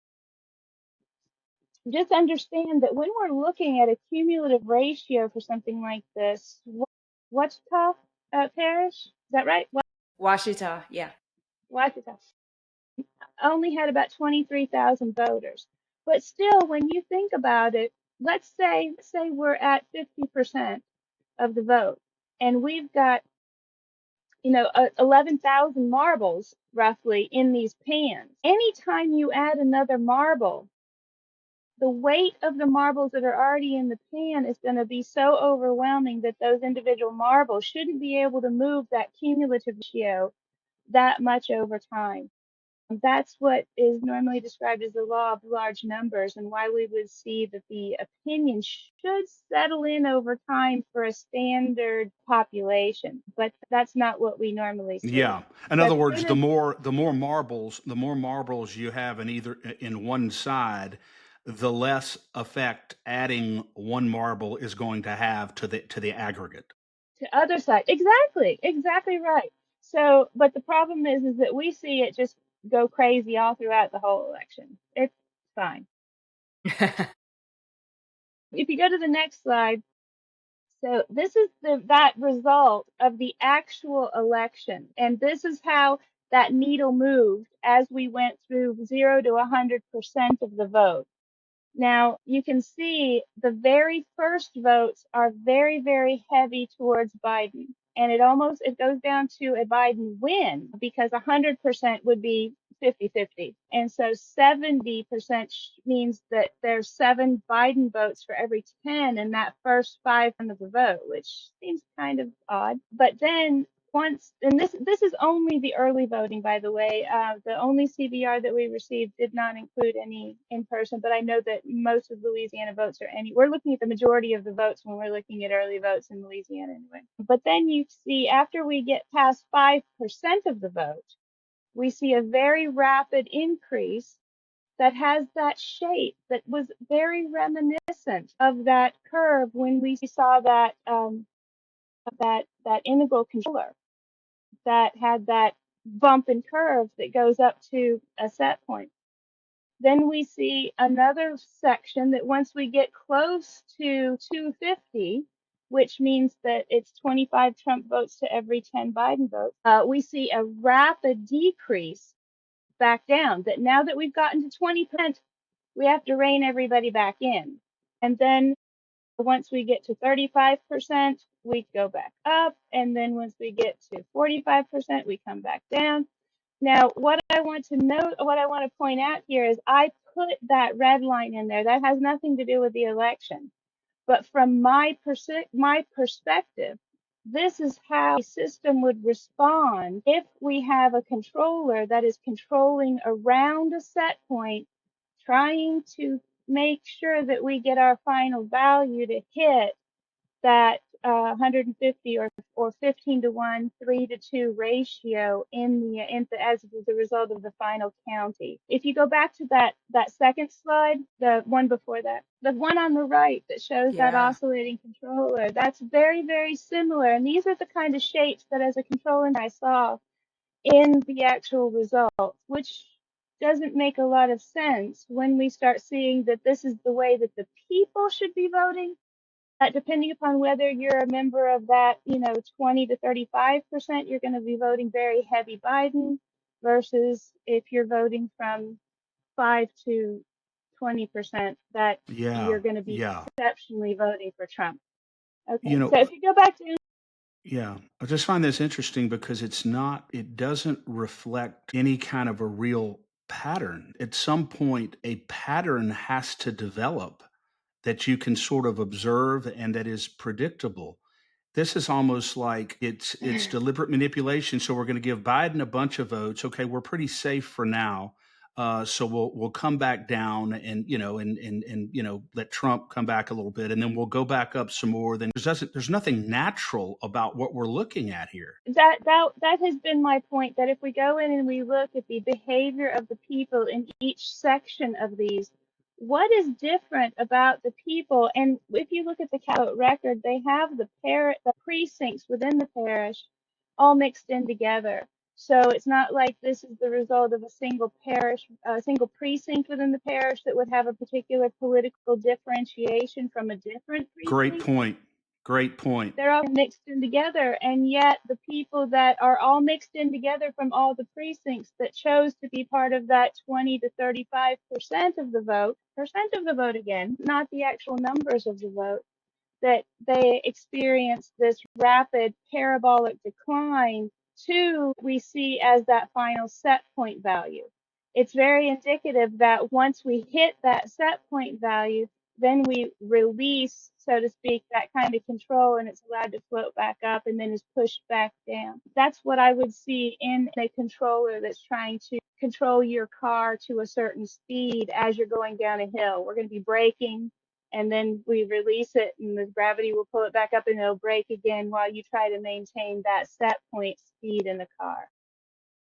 Just understand that when we're looking at a cumulative ratio for something like this, Wichita Parish, is that right? Washita, yeah. Wichita. only had about 23,000 voters. But still, when you think about it, let's say we're at 50% of the vote, and we've got 11,000 marbles roughly in these pans. Anytime you add another marble, the weight of the marbles that are already in the pan is going to be so overwhelming that those individual marbles shouldn't be able to move that cumulative ratio that much over time. That's what is normally described as the law of large numbers, and why we would see that the opinion should settle in over time for a standard population. But that's not what we normally see. Yeah. In So other words, given the more marbles you have in one side, the less effect adding one marble is going to have to the aggregate. to other side, exactly right. So, but the problem is that we see it just go crazy all throughout the whole election. It's fine. If you go to the next slide, so this is that result of the actual election, and this is how that needle moved as we went through 0 to 100% of the vote. Now you can see the very first votes are very, very heavy towards Biden. And it goes down to a Biden win, because 100% would be 50-50. And so 70% means that there's 7 Biden votes for every 10 in that first 5 of the vote, which seems kind of odd. But then and this is only the early voting, by the way. The only CBR that we received did not include any in person, but I know that most of Louisiana votes are we're looking at the majority of the votes when we're looking at early votes in Louisiana anyway. But then you see, after we get past 5% of the vote, we see a very rapid increase that has that shape that was very reminiscent of that curve when we saw that integral controller that had that bump and curve that goes up to a set point. Then we see another section that once we get close to 250, which means that it's 25 Trump votes to every 10 Biden votes, we see a rapid decrease back down. That now that we've gotten to 20%, we have to rein everybody back in. And then once we get to 35%, we go back up. And then once we get to 45%, we come back down. Now, what I want to point out here is I put that red line in there. That has nothing to do with the election. But from my perspective, this is how a system would respond if we have a controller that is controlling around a set point, trying to make sure that we get our final value to hit that 150 or 15 to 1, 3 to 2 ratio as a result of the final county. If you go back to that second slide, the one before that, the one on the right that shows that Yeah. oscillating controller, that's very, very similar. And these are the kind of shapes that as a controller I saw in the actual results, which doesn't make a lot of sense when we start seeing that this is the way that the people should be voting. Depending upon whether you're a member of that, 20 to 35%, you're going to be voting very heavy Biden, versus if you're voting from 5 to 20%, that Yeah. you're going to be Yeah. exceptionally voting for Trump. You Okay, know, so if you go back to yeah, I just find this interesting because it doesn't reflect any kind of a real pattern. At some point, a pattern has to develop that you can sort of observe and that is predictable. This is almost like it's deliberate manipulation. So we're going to give Biden a bunch of votes. Okay, we're pretty safe for now. So we'll come back down and let Trump come back a little bit, and then we'll go back up some more. Then there's nothing natural about what we're looking at here. that has been my point, that if we go in and we look at the behavior of the people in each section of these, what is different about the people? And if you look at the Capitol record, they have the precincts within the parish all mixed in together. So it's not like this is the result of a single precinct within the parish that would have a particular political differentiation from a different Great precinct. point. Great point. They're all mixed in together, and yet the people that are all mixed in together from all the precincts that chose to be part of that 20 to 35% of the vote, percent of the vote again, not the actual numbers of the vote, that they experience this rapid parabolic decline to we see as that final set point value. It's very indicative that once we hit that set point value, then we release, so to speak, that kind of control and it's allowed to float back up and then is pushed back down. That's what I would see in a controller that's trying to control your car to a certain speed as you're going down a hill. We're going to be braking and then we release it and the gravity will pull it back up and it'll brake again while you try to maintain that set point speed in the car.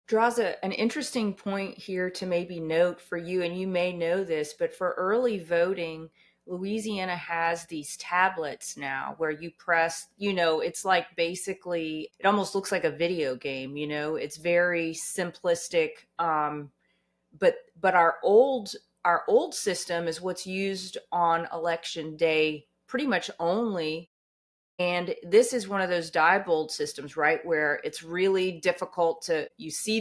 Draza, an interesting point here to maybe note for you, and you may know this, but for early voting, Louisiana has these tablets now where you press, it's like basically, it almost looks like a video game, it's very simplistic. But our old system is what's used on election day pretty much only. And this is one of those Diebold systems, right? Where it's really difficult you see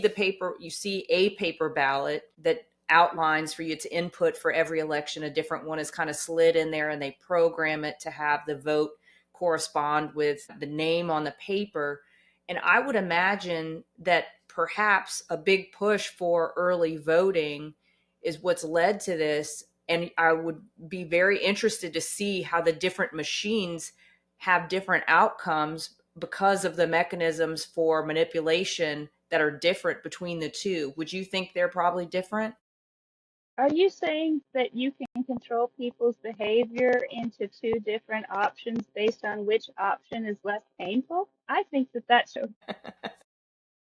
a paper ballot that outlines for you to input for every election. A different one is kind of slid in there and they program it to have the vote correspond with the name on the paper. And I would imagine that perhaps a big push for early voting is what's led to this. And I would be very interested to see how the different machines have different outcomes because of the mechanisms for manipulation that are different between the two. Would you think they're probably different? Are you saying that you can control people's behavior into two different options based on which option is less painful? I think that that's so.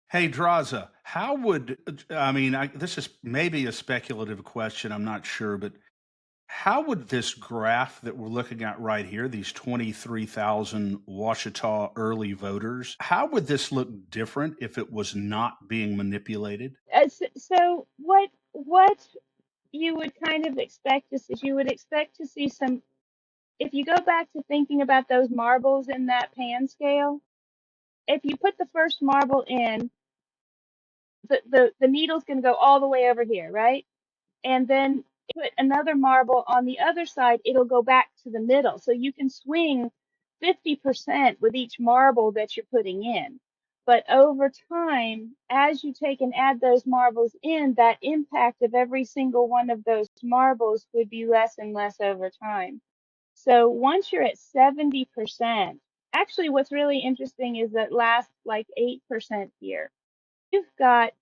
Hey, Draza, how would, I mean, this is maybe a speculative question, I'm not sure, but how would this graph that we're looking at right here, these 23,000 Washita early voters, how would this look different if it was not being manipulated? So what you would kind of expect to see, you would expect to see some, if you go back to thinking about those marbles in that pan scale, if you put the first marble in, the needle's going to go all the way over here, right? And then put another marble on the other side, it'll go back to the middle. So you can swing 50% with each marble that you're putting in. But over time, as you take and add those marbles in, that impact of every single one of those marbles would be less and less over time. So once you're at 70%, actually what's really interesting is that last like 8% here, you've got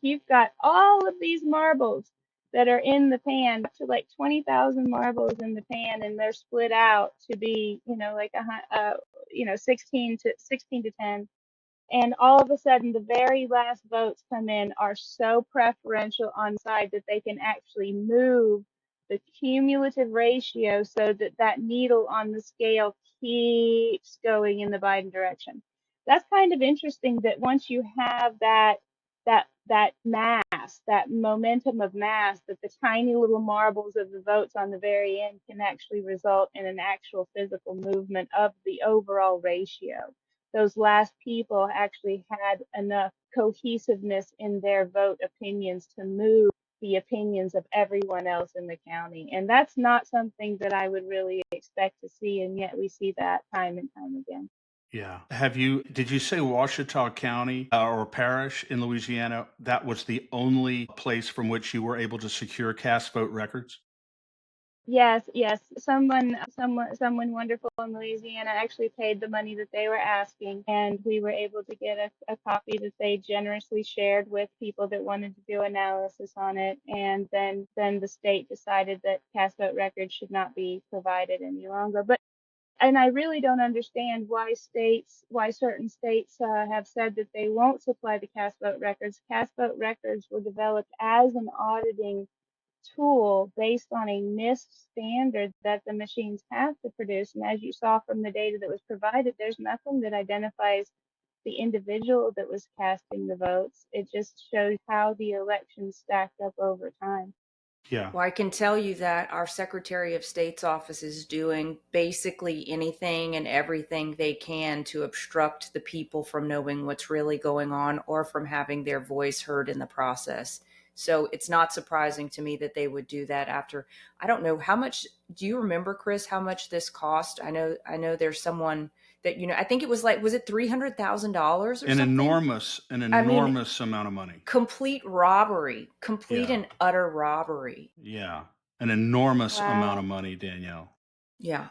you've got all of these marbles that are in the pan, up to like 20,000 marbles in the pan, and they're split out to be, like 16 to 10. And all of a sudden, the very last votes come in are so preferential on side that they can actually move the cumulative ratio so that that needle on the scale keeps going in the Biden direction. That's kind of interesting that once you have that mass, that momentum of mass, that the tiny little marbles of the votes on the very end can actually result in an actual physical movement of the overall ratio. Those last people actually had enough cohesiveness in their vote opinions to move the opinions of everyone else in the county. And that's not something that I would really expect to see, and yet we see that time and time again. Yeah. Did you say Washita County or parish in Louisiana? That was the only place from which you were able to secure cast vote records? Yes, yes. Someone wonderful in Louisiana actually paid the money that they were asking, and we were able to get a copy that they generously shared with people that wanted to do analysis on it. And then the state decided that cast vote records should not be provided any longer. But and I really don't understand why certain states have said that they won't supply the cast vote records. Cast vote records were developed as an auditing tool based on a NIST standard that the machines have to produce. And as you saw from the data that was provided, there's nothing that identifies the individual that was casting the votes. It just shows how the election stacked up over time. Yeah. Well, I can tell you that our Secretary of State's office is doing basically anything and everything they can to obstruct the people from knowing what's really going on or from having their voice heard in the process. So it's not surprising to me that they would do that after, I don't know how much, do you remember, Chris, how much this cost? I know there's someone that, I think it was like, was it $300,000 or An something? enormous, an I mean, enormous amount of money. complete robbery, complete Yeah. and utter robbery. Yeah. An enormous amount of Wow. money, Danielle. Yeah.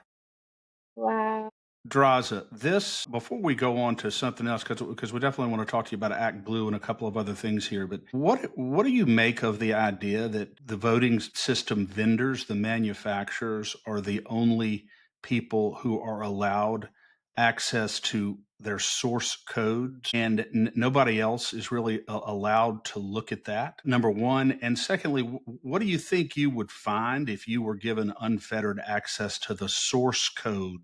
Wow. Draza, this, before we go on to something else, because we definitely want to talk to you about Act Blue and a couple of other things here, but what do you make of the idea that the voting system vendors, the manufacturers, are the only people who are allowed access to their source codes and nobody else is really allowed to look at that? Number one. And secondly, what do you think you would find if you were given unfettered access to the source code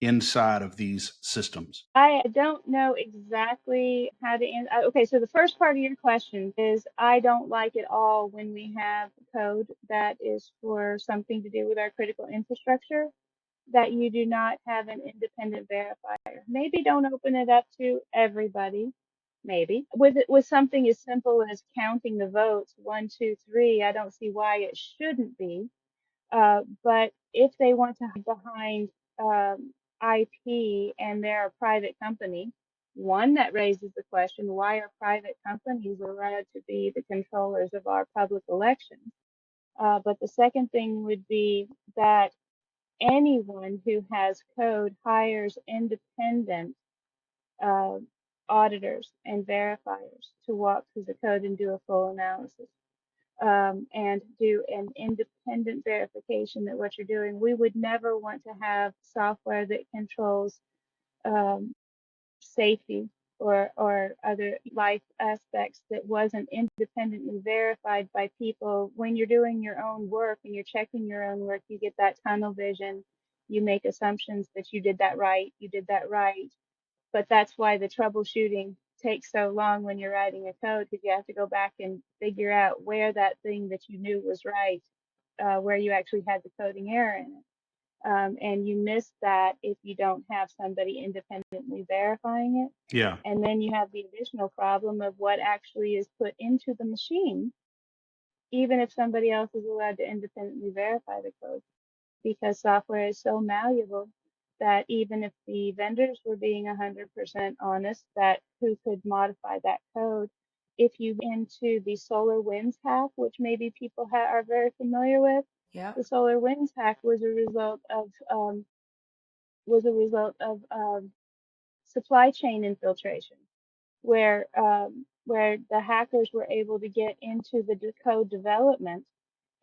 inside of these systems? I don't know exactly how to answer. Okay, so the first part of your question is I don't like it all when we have code that is for something to do with our critical infrastructure that you do not have an independent verifier. Maybe don't open it up to everybody. Maybe with something as simple as counting the votes, 1, 2, 3. I don't see why it shouldn't be. But if they want to hide behind IP and they're a private company, one that raises the question, why are private companies allowed to be the controllers of our public elections? But the second thing would be that anyone who has code hires independent uh, auditors and verifiers to walk through the code and do a full analysis and do an independent verification that what you're doing. We would never want to have software that controls um, safety or other life aspects that wasn't independently verified by people. When you're doing your own work and you're checking your own work, you get that tunnel vision. You make assumptions that you did that right, you did that right, but that's why the troubleshooting takes so long when you're writing a code because you have to go back and figure out where that thing that you knew was right, where you actually had the coding error in it. And you miss that if you don't have somebody independently verifying it. Yeah. And then you have the additional problem of what actually is put into the machine, even if somebody else is allowed to independently verify the code because software is so malleable that even if the vendors were being 100% honest, that who could modify that code. If you into the solar winds hack, which maybe people are very familiar with, Yeah. the solar winds hack was a result of supply chain infiltration, where the hackers were able to get into the code development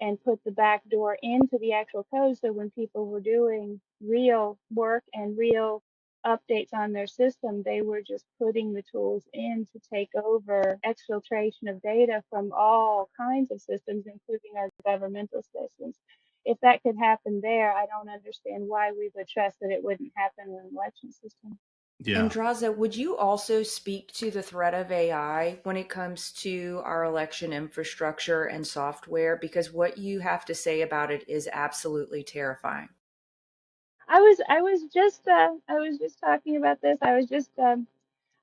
and put the back door into the actual code. So when people were doing real work and real updates on their system, they were just putting the tools in to take over exfiltration of data from all kinds of systems, including our governmental systems. If that could happen there, I don't understand why we would trust that it wouldn't happen in an election system. And Yeah. Draza, would you also speak to the threat of AI when it comes to our election infrastructure and software? Because what you have to say about it is absolutely terrifying. I was just talking about this.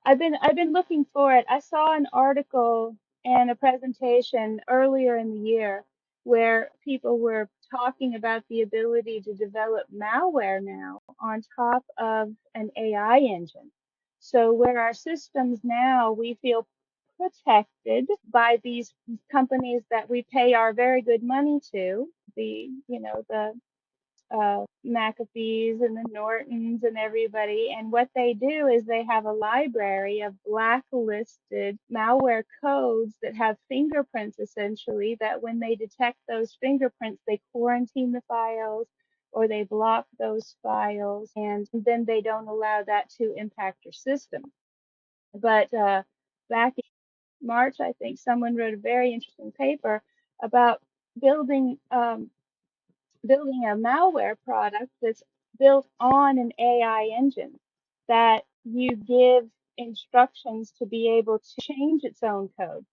I've been looking for it. I saw an article and a presentation earlier in the year where people were talking about the ability to develop malware now on top of an AI engine. So where our systems now we feel protected by these companies that we pay our very good money to, the McAfee's and the Nortons and everybody. And what they do is they have a library of blacklisted malware codes that have fingerprints essentially, that when they detect those fingerprints, they quarantine the files or they block those files and then they don't allow that to impact your system. But back in March, I think someone wrote a very interesting paper about building building a malware product that's built on an AI engine that you give instructions to be able to change its own code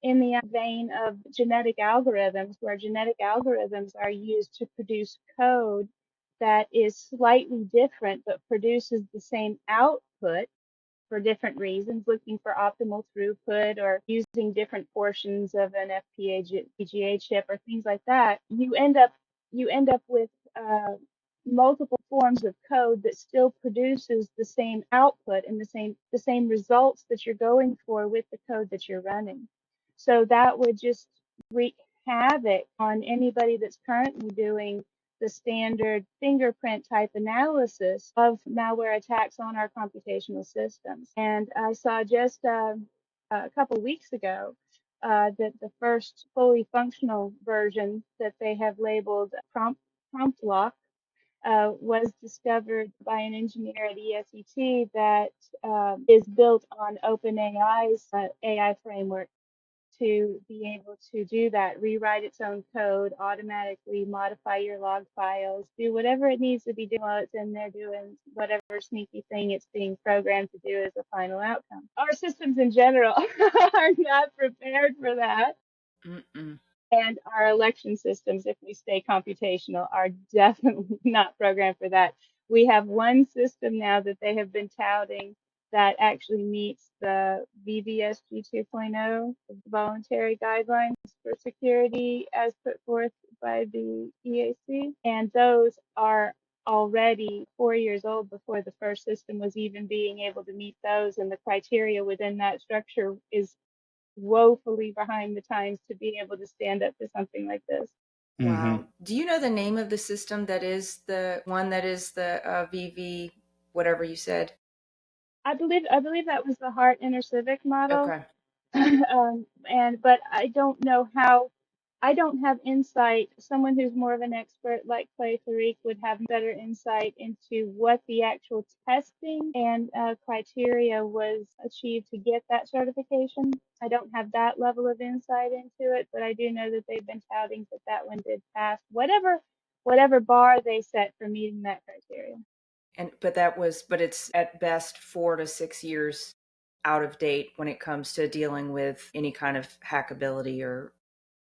in the vein of genetic algorithms, where genetic algorithms are used to produce code that is slightly different but produces the same output for different reasons, looking for optimal throughput or using different portions of an FPGA chip or things like that, you end up with multiple forms of code that still produces the same output and the same results that you're going for with the code that you're running. So that would just wreak havoc on anybody that's currently doing the standard fingerprint type analysis of malware attacks on our computational systems. And I saw just a couple weeks ago that the first fully functional version that they have labeled prompt lock was discovered by an engineer at ESET that is built on OpenAI's AI framework to be able to do that, rewrite its own code, automatically modify your log files, do whatever it needs to be doing while it's in there doing whatever sneaky thing it's being programmed to do as a final outcome. Our systems in general are not prepared for that. Mm-mm. And our election systems, if we stay computational, are definitely not programmed for that. We have one system now that they have been touting that actually meets the VVSG 2.0, the voluntary guidelines for security as put forth by the EAC. And those are already 4 years old before the first system was even being able to meet those. And the criteria within that structure is woefully behind the times to be able to stand up to something like this. Mm-hmm. Wow. Do you know the name of the system that is the one that is the VV, whatever you said? I believe that was the Hart InterCivic model. Okay. But I don't know how. I don't have insight. Someone who's more of an expert like Clay Tariq would have better insight into what the actual testing and criteria was achieved to get that certification. I don't have that level of insight into it, but I do know that they've been touting that that one did pass whatever bar they set for meeting that criteria. But it's at best 4 to 6 years out of date when it comes to dealing with any kind of hackability or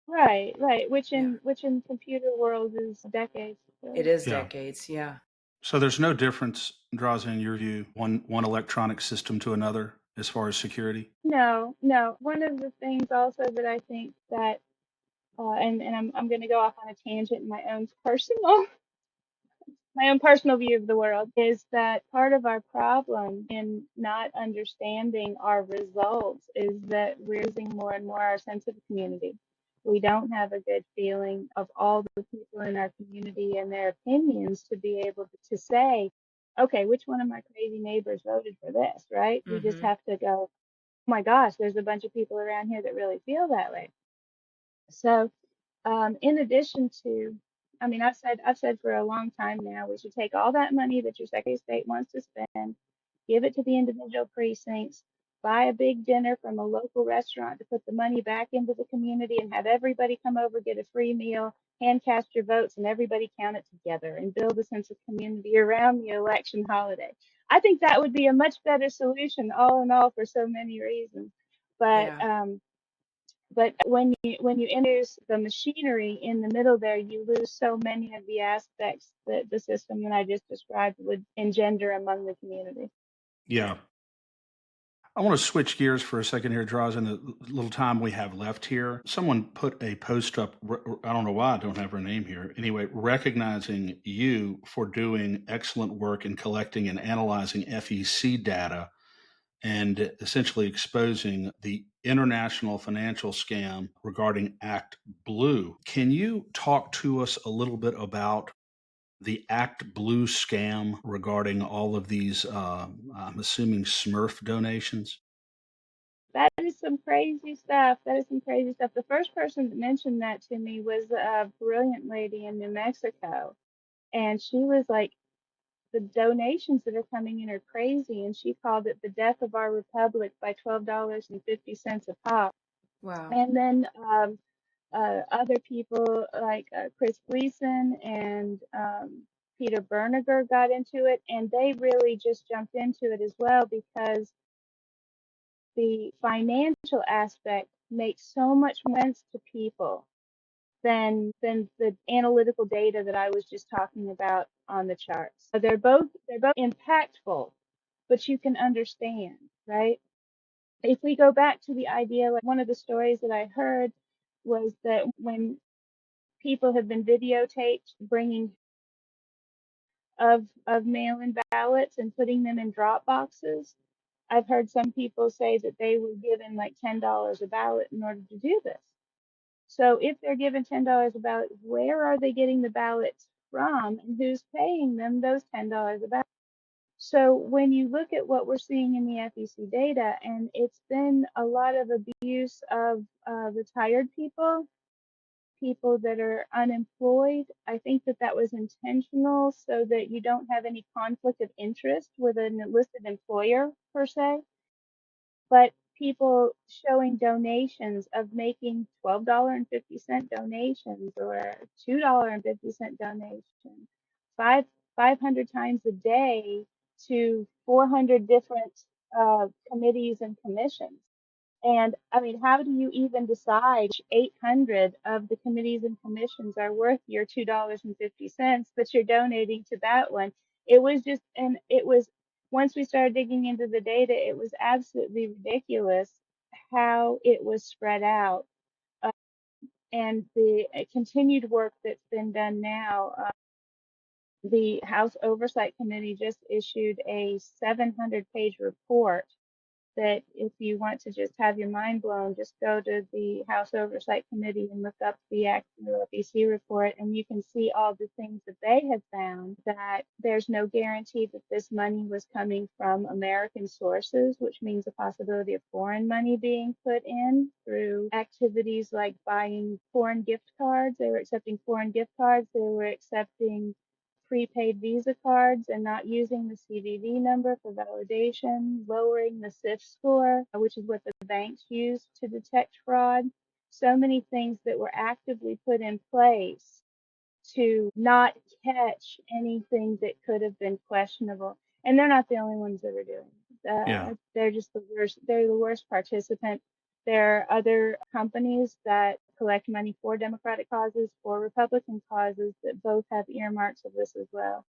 Right. Which yeah. in computer world is decades. It So. is Yeah. decades, yeah. So there's no difference, Draza, in your view, one electronic system to another as far as security? No, no. One of the things also that I think that, and I'm going to go off on a tangent in my own personal view of the world, is that part of our problem in not understanding our results is that we're losing more and more our sense of community. We don't have a good feeling of all the people in our community and their opinions to be able to say, okay, which one of my crazy neighbors voted for this, right? We just Mm-hmm. have to go, oh my gosh, there's a bunch of people around here that really feel that way. So in addition to, I mean, I've said for a long time now, we should take all that money that your Secretary of State wants to spend, give it to the individual precincts, buy a big dinner from a local restaurant to put the money back into the community and have everybody come over, get a free meal, hand cast your votes, and everybody count it together and build a sense of community around the election holiday. I think that would be a much better solution, all in all, for so many reasons. But Yeah. when you introduce the machinery in the middle there, you lose so many of the aspects that the system that I just described would engender among the community. Yeah. I want to switch gears for a second here, Draws, in the little time we have left here. Someone put a post up. I don't know why I don't have her name here. Anyway, recognizing you for doing excellent work in collecting and analyzing FEC data and essentially exposing the international financial scam regarding Act Blue. Can you talk to us a little bit about the Act Blue scam regarding all of these, I'm assuming, Smurf donations? That is some crazy stuff. That is some crazy stuff. The first person that mentioned that to me was a brilliant lady in New Mexico. And she was like, the donations that are coming in are crazy. And she called it the death of our republic by $12.50 a pop. Wow. And then other people like Chris Gleason and Peter Berniger got into it, and they really just jumped into it as well because the financial aspect makes so much more sense to people than the analytical data that I was just talking about on the charts. So they're both impactful, but you can understand, right? If we go back to the idea, like one of the stories that I heard was that when people have been videotaped bringing of mail-in ballots and putting them in drop boxes, I've heard some people say that they were given like $10 a ballot in order to do this. So if they're given $10 a ballot, where are they getting the ballots from and who's paying them those $10 a ballot? So when you look at what we're seeing in the FEC data, and it's been a lot of abuse of retired people, people that are unemployed. I think that that was intentional so that you don't have any conflict of interest with an listed employer per se, but people showing donations of making $12.50 donations or $2.50 donations, five 500 times a day to 400 different committees and commissions. And I mean, how do you even decide 800 of the committees and commissions are worth your $2.50 that you're donating to that one? It was just, and it was, once we started digging into the data, it was absolutely ridiculous how it was spread out. Uh, and the continued work that's been done now, the House Oversight Committee just issued a 700-page report that if you want to just have your mind blown, just go to the House Oversight Committee and look up the actual FEC report, and you can see all the things that they have found, that there's no guarantee that this money was coming from American sources, which means the possibility of foreign money being put in through activities like buying foreign gift cards. They were accepting foreign gift cards. They were accepting prepaid Visa cards and not using the CVV number for validation, lowering the SIF score, which is what the banks use to detect fraud. So many things that were actively put in place to not catch anything that could have been questionable. And they're not the only ones that are doing it. Yeah. They're just the worst. They're the worst participant. There are other companies that collect money for Democratic causes, for Republican causes, that both have earmarks of this as well.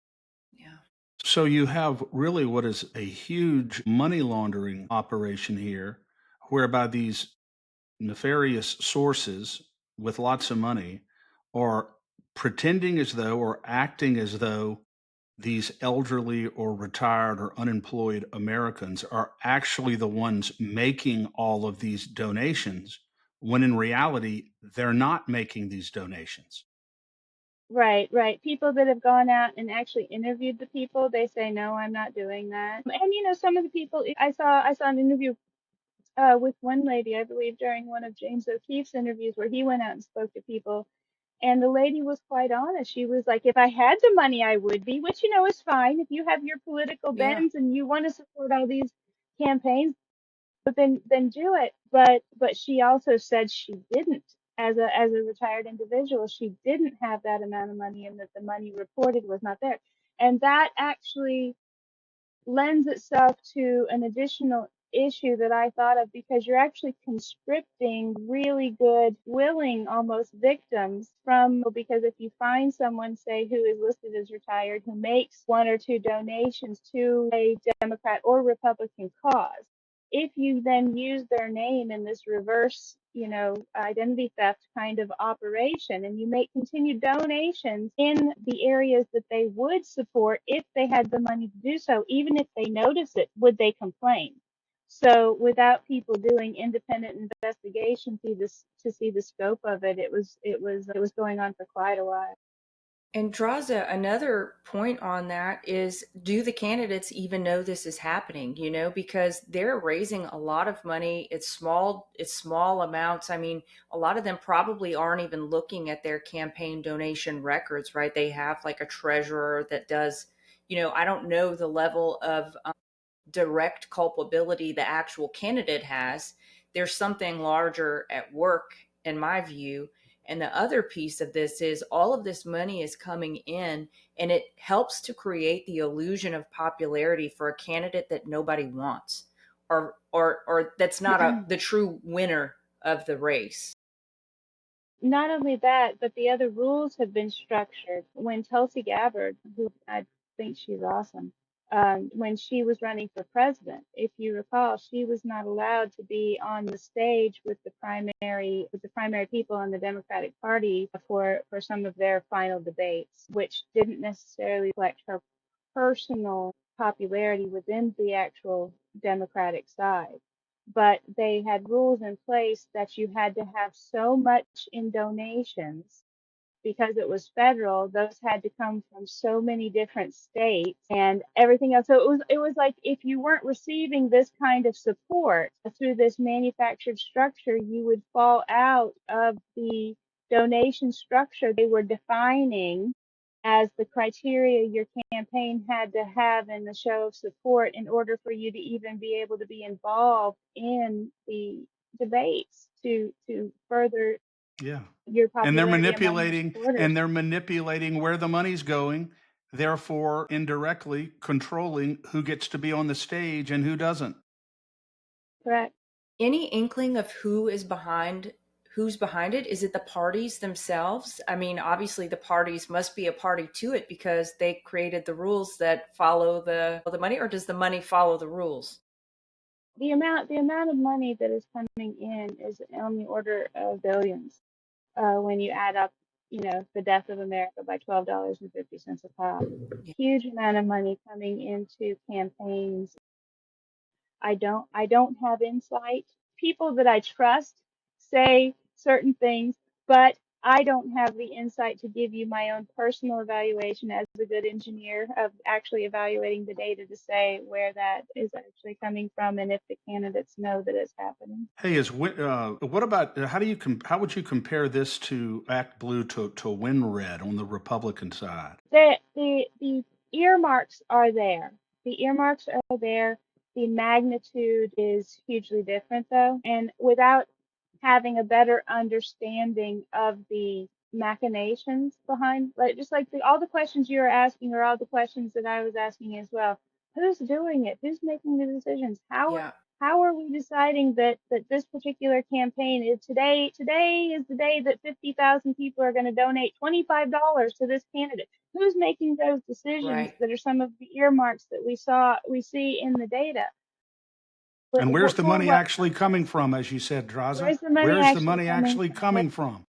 Yeah. So you have really what is a huge money laundering operation here, whereby these nefarious sources with lots of money are pretending as though or acting as though these elderly or retired or unemployed Americans are actually the ones making all of these donations, when in reality, they're not making these donations. Right, right. People that have gone out and actually interviewed the people, they say, no, I'm not doing that. And some of the people I saw an interview with one lady, I believe, during one of James O'Keefe's interviews where he went out and spoke to people. And the lady was quite honest. She was like, if I had the money, I would be, which, is fine. If you have your political Yeah. bends and you want to support all these campaigns, but then do it. But she also said she didn't. As a retired individual, she didn't have that amount of money and that the money reported was not there. And that actually lends itself to an additional issue that I thought of, because you're actually conscripting really good, willing almost victims from, because if you find someone, say, who is listed as retired, who makes one or two donations to a Democrat or Republican cause, if you then use their name in this reverse, identity theft kind of operation, and you make continued donations in the areas that they would support if they had the money to do so, even if they notice it, would they complain? So without people doing independent investigation to see the scope of it, it was going on for quite a while. And Draza, another point on that is, do the candidates even know this is happening? Because they're raising a lot of money. It's small amounts. I mean, a lot of them probably aren't even looking at their campaign donation records, right? They have like a treasurer that does, I don't know the level of direct culpability the actual candidate has. There's something larger at work, in my view. And the other piece of this is all of this money is coming in, and it helps to create the illusion of popularity for a candidate that nobody wants, or that's not the true winner of the race. Not only that, but the other rules have been structured. When Tulsi Gabbard, who I think she's awesome, when she was running for president, if you recall, she was not allowed to be on the stage with the primary people in the Democratic Party for some of their final debates, which didn't necessarily reflect her personal popularity within the actual Democratic side. But they had rules in place that you had to have so much in donations because it was federal. Those had to come from so many different states and everything else. So it was like if you weren't receiving this kind of support through this manufactured structure, you would fall out of the donation structure they were defining as the criteria your campaign had to have in the show of support in order for you to even be able to be involved in the debates to further Yeah. your And they're popularity among your manipulating supporters. and they're manipulating where the money's going, therefore indirectly controlling who gets to be on the stage and who doesn't. Correct. Any inkling of who's behind it? Is it the parties themselves? I mean, obviously the parties must be a party to it because they created the rules that follow the money, or does the money follow the rules? The amount of money that is coming in is on the order of billions. When you add up, the death of America by $12.50 a pop. Yeah. Huge amount of money coming into campaigns. I don't have insight. People that I trust say certain things, but I don't have the insight to give you my own personal evaluation as a good engineer of actually evaluating the data to say where that is actually coming from and if the candidates know that it's happening. Hey, what about how would you compare this to Act Blue to Win Red on the Republican side? The earmarks are there. The earmarks are there. The magnitude is hugely different though. And without having a better understanding of the machinations behind, like just like all the questions you're asking are all the questions that I was asking as well. Who's doing it? Who's making the decisions? Yeah. How are we deciding that this particular campaign is today is the day that 50,000 people are going to donate $25 to this candidate? Who's making those decisions Right. that are some of the earmarks that we see in the data? And where's the For money what actually coming purpose? from, as you said, Draza? Where's the money Where's the actually money coming actually from? coming from?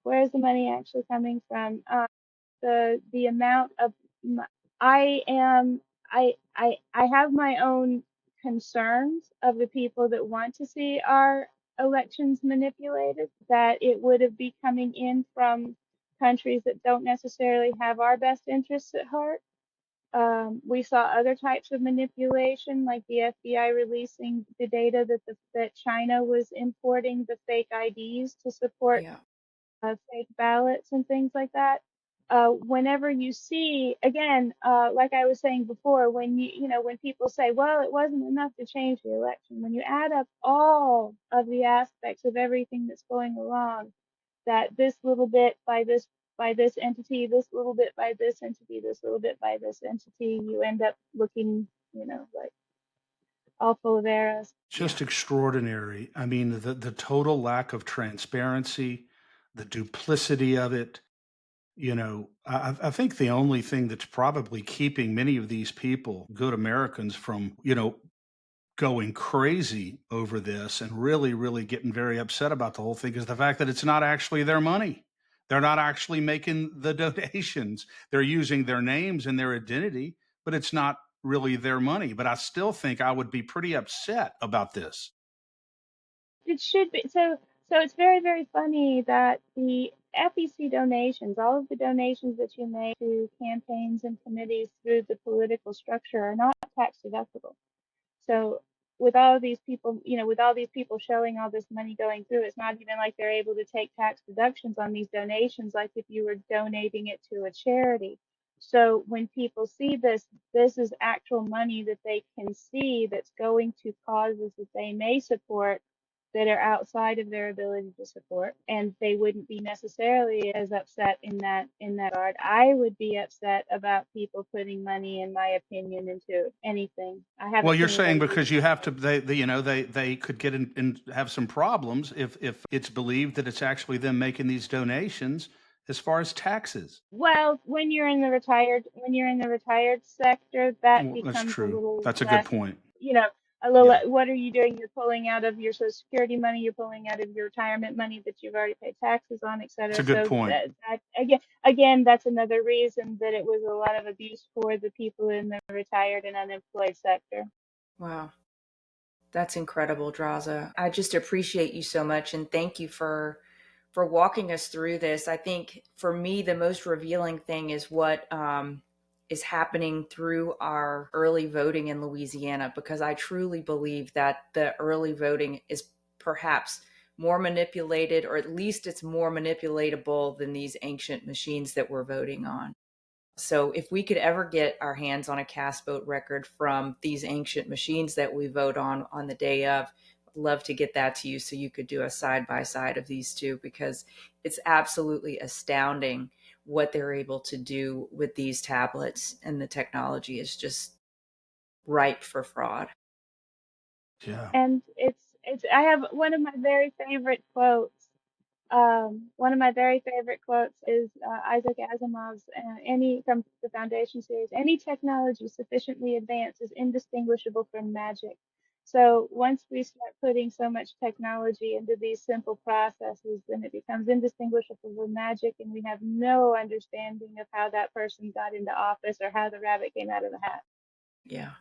Where's the money actually coming from? The amount of I am I have my own concerns of the people that want to see our elections manipulated, that it would have be coming in from countries that don't necessarily have our best interests at heart. We saw other types of manipulation, like the FBI releasing the data that China was importing the fake IDs to support Yeah. fake ballots and things like that. Whenever you see, again, like I was saying before, when people say, well, it wasn't enough to change the election, when you add up all of the aspects of everything that's going along, that this little bit by this entity, this little bit by this entity, this little bit by this entity, you end up looking, like all full of arrows. Yeah. Just extraordinary. I mean, the total lack of transparency, the duplicity of it. I think the only thing that's probably keeping many of these people, good Americans, from, going crazy over this and really, really getting very upset about the whole thing is the fact that it's not actually their money. They're not actually making the donations. They're using their names and their identity, but it's not really their money. But I still think I would be pretty upset about this. It should be so it's very, very funny that the FEC donations, all of the donations that you make to campaigns and committees through the political structure are not tax deductible. So with all these people showing all this money going through, it's not even like they're able to take tax deductions on these donations like if you were donating it to a charity. So when people see this is actual money that they can see that's going to causes that they may support. that are outside of their ability to support, and they wouldn't be necessarily as upset in that regard. I would be upset about people putting money, in my opinion, into anything. I Well, haven't you're seen saying anybody do because you have to, anything. they could get in and have some problems if it's believed that it's actually them making these donations as far as taxes. Well, when you're in the retired sector, that Well, that's becomes a true. little That's a good less, point. you know, a little. Yeah, What are you doing? You're pulling out of your Social Security money. You're pulling out of your retirement money that you've already paid taxes on, et that's cetera. a good So point. that again, that's another reason that it was a lot of abuse for the people in the retired and unemployed sector. Wow. That's incredible, Draza. I just appreciate you so much and thank you for walking us through this. I think for me the most revealing thing is what is happening through our early voting in Louisiana, because I truly believe that the early voting is perhaps more manipulated, or at least it's more manipulatable than these ancient machines that we're voting on. So if we could ever get our hands on a cast vote record from these ancient machines that we vote on the day of, I'd love to get that to you so you could do a side by side of these two, because it's absolutely astounding what they're able to do with these tablets, and the technology is just ripe for fraud. Yeah. And it's. I have one of my very favorite quotes. One of my very favorite quotes is Isaac Asimov's any from the Foundation series. Any technology sufficiently advanced is indistinguishable from magic. So once we start putting so much technology into these simple processes, then it becomes indistinguishable from magic, and we have no understanding of how that person got into office or how the rabbit came out of the hat. Yeah,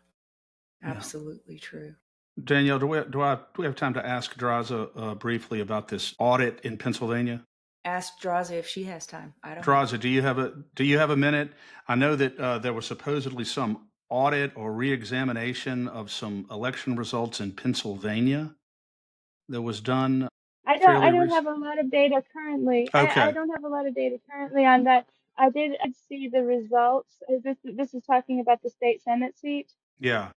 Yeah. absolutely true. Danielle, do we have time to ask Draza briefly about this audit in Pennsylvania? Ask Draza if she has time. I don't have Draza, time. do you have a minute? I know that there was supposedly some audit or reexamination of some election results in Pennsylvania that was done I fairly don't recent. have a lot of data currently. I Okay. don't have a lot of data currently on that. I did see the results. This is talking about the state senate seat. Yeah.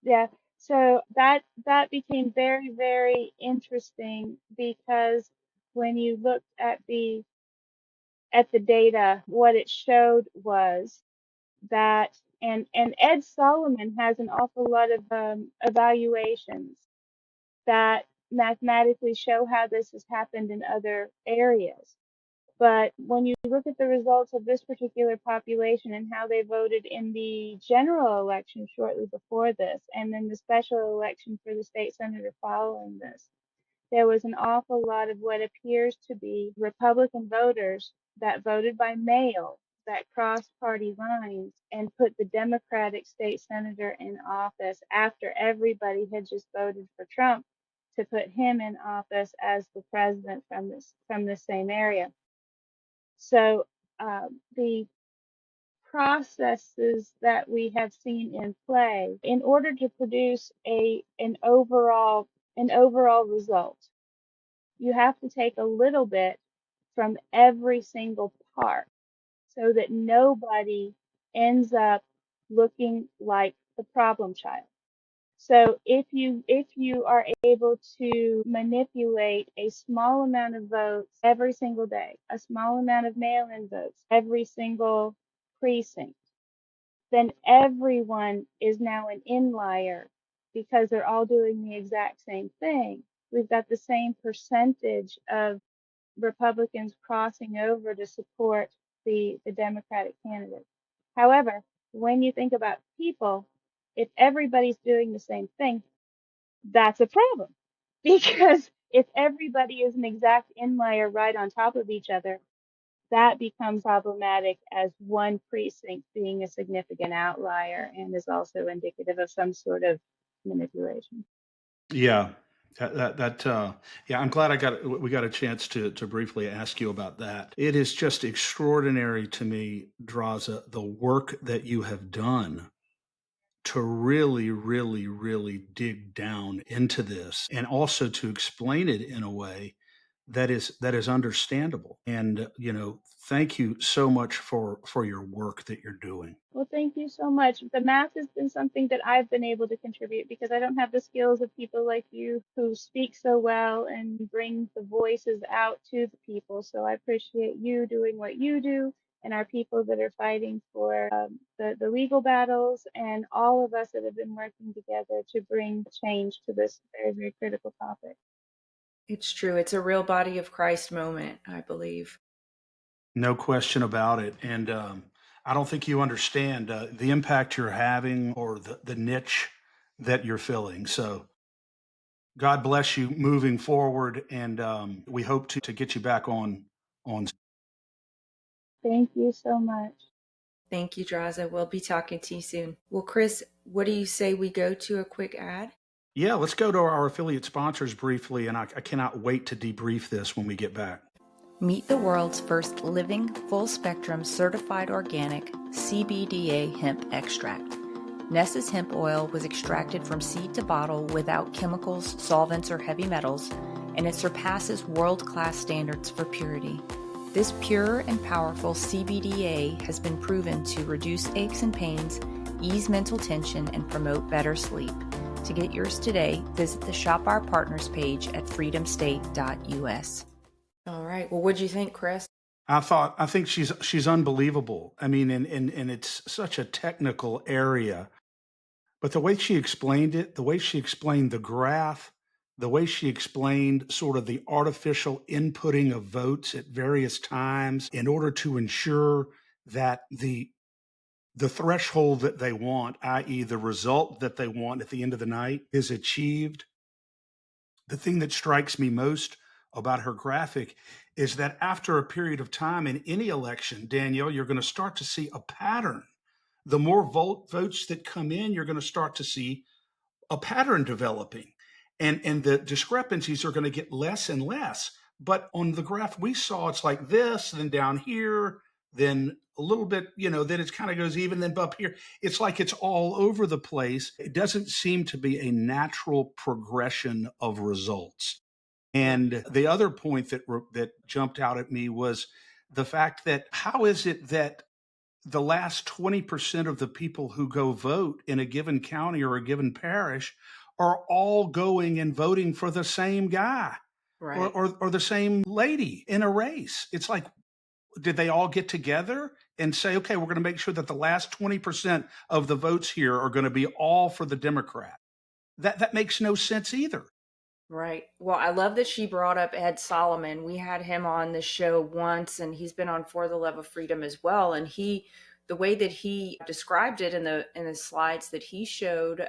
Yeah. So that became very, very interesting because when you looked at the data, what it showed was that, and Ed Solomon has an awful lot of evaluations that mathematically show how this has happened in other areas. But when you look at the results of this particular population and how they voted in the general election shortly before this, and then the special election for the state senator following this, there was an awful lot of what appears to be Republican voters that voted by mail, that crossed party lines and put the Democratic state senator in office after everybody had just voted for Trump to put him in office as the president from this same area. So the processes that we have seen in play in order to produce an overall result, you have to take a little bit from every single part so that nobody ends up looking like the problem child. So if you are able to manipulate a small amount of votes every single day, a small amount of mail-in votes every single precinct, then everyone is now an inlier because they're all doing the exact same thing. We've got the same percentage of Republicans crossing over to support the Democratic candidate. However, when you think about people, if everybody's doing the same thing, that's a problem. Because if everybody is an exact inlier right on top of each other, that becomes problematic as one precinct being a significant outlier and is also indicative of some sort of manipulation. Yeah. Yeah, I'm glad we got a chance to briefly ask you about that. It is just extraordinary to me, Draza, the work that you have done to really, really, really dig down into this and also to explain it in a way that is understandable. And thank you so much for your work that you're doing. Well, thank you so much. The math has been something that I've been able to contribute because I don't have the skills of people like you who speak so well and bring the voices out to the people. So I appreciate you doing what you do and our people that are fighting for the legal battles and all of us that have been working together to bring change to this very, very critical topic. It's true. It's a real body of Christ moment, I believe. No question about it. And I don't think you understand the impact you're having or the niche that you're filling. So God bless you moving forward. And we hope to get you back on. Thank you so much. Thank you, Draza. We'll be talking to you soon. Well, Chris, what do you say we go to a quick ad? Yeah, let's go to our affiliate sponsors briefly. And I cannot wait to debrief this when we get back. Meet the world's first living, full-spectrum, certified organic CBDA hemp extract. Nessa's hemp oil was extracted from seed to bottle without chemicals, solvents, or heavy metals, and it surpasses world-class standards for purity. This pure and powerful CBDA has been proven to reduce aches and pains, ease mental tension, and promote better sleep. To get yours today, visit the Shop Our Partners page at freedomstate.us. All right. Well, what'd you think, Chris? I think she's unbelievable. I mean, and it's such a technical area, but the way she explained it, the way she explained the graph, the way she explained sort of the artificial inputting of votes at various times in order to ensure that the threshold that they want, i.e., the result that they want at the end of the night, is achieved. The thing that strikes me most about her graphic is that after a period of time in any election, Danielle, you're going to start to see a pattern. The more votes that come in, you're going to start to see a pattern developing, and the discrepancies are going to get less and less. But on the graph we saw, it's like this, then down here, then a little bit, then it kind of goes even, then up here. It's like it's all over the place. It doesn't seem to be a natural progression of results. And the other point that jumped out at me was the fact that how is it that the last 20% of the people who go vote in a given county or a given parish are all going and voting for the same guy, Right. or the same lady in a race? It's like, did they all get together and say, okay, we're going to make sure that the last 20% of the votes here are going to be all for the Democrat? That makes no sense either. Right. Well, I love that she brought up Ed Solomon. We had him on the show once, and he's been on For the Love of Freedom as well. And the way that he described it in the slides that he showed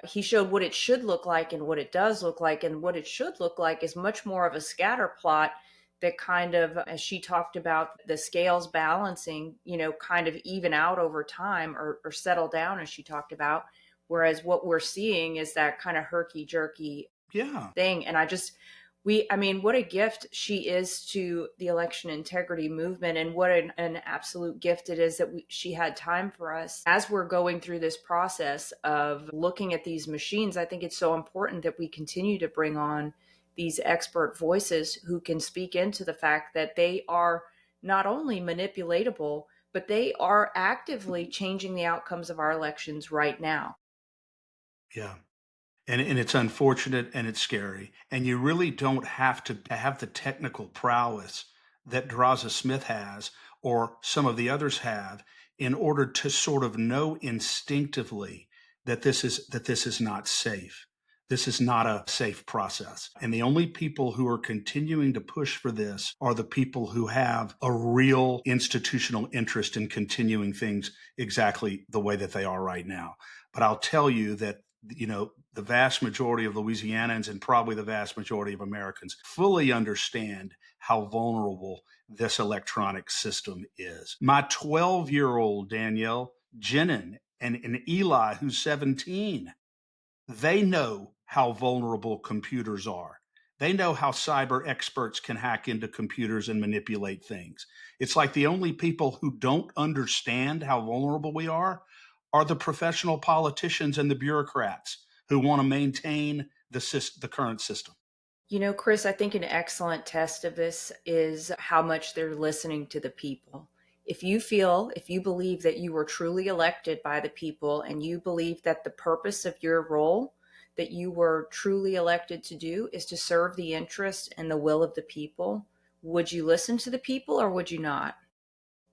what it should look like and what it does look like. And what it should look like is much more of a scatter plot that kind of, as she talked about, the scales balancing, kind of even out over time or settle down, as she talked about. Whereas what we're seeing is that kind of herky jerky thing. And what a gift she is to the election integrity movement, and what an absolute gift it is that she had time for us as we're going through this process of looking at these machines. I think it's so important that we continue to bring on these expert voices who can speak into the fact that they are not only manipulatable, but they are actively changing the outcomes of our elections right now. Yeah. And it's unfortunate and it's scary. And you really don't have to have the technical prowess that Draza Smith has or some of the others have in order to sort of know instinctively that this is not safe. This is not a safe process. And the only people who are continuing to push for this are the people who have a real institutional interest in continuing things exactly the way that they are right now. But I'll tell you that the vast majority of Louisianans and probably the vast majority of Americans fully understand how vulnerable this electronic system is. My 12-year-old Danielle, Jenin, and Eli, who's 17, they know how vulnerable computers are. They know how cyber experts can hack into computers and manipulate things. It's like the only people who don't understand how vulnerable we are the professional politicians and the bureaucrats who want to maintain the current system. You know, Chris, I think an excellent test of this is how much they're listening to the people. If you believe that you were truly elected by the people and you believe that the purpose of your role that you were truly elected to do is to serve the interest and the will of the people, would you listen to the people or would you not?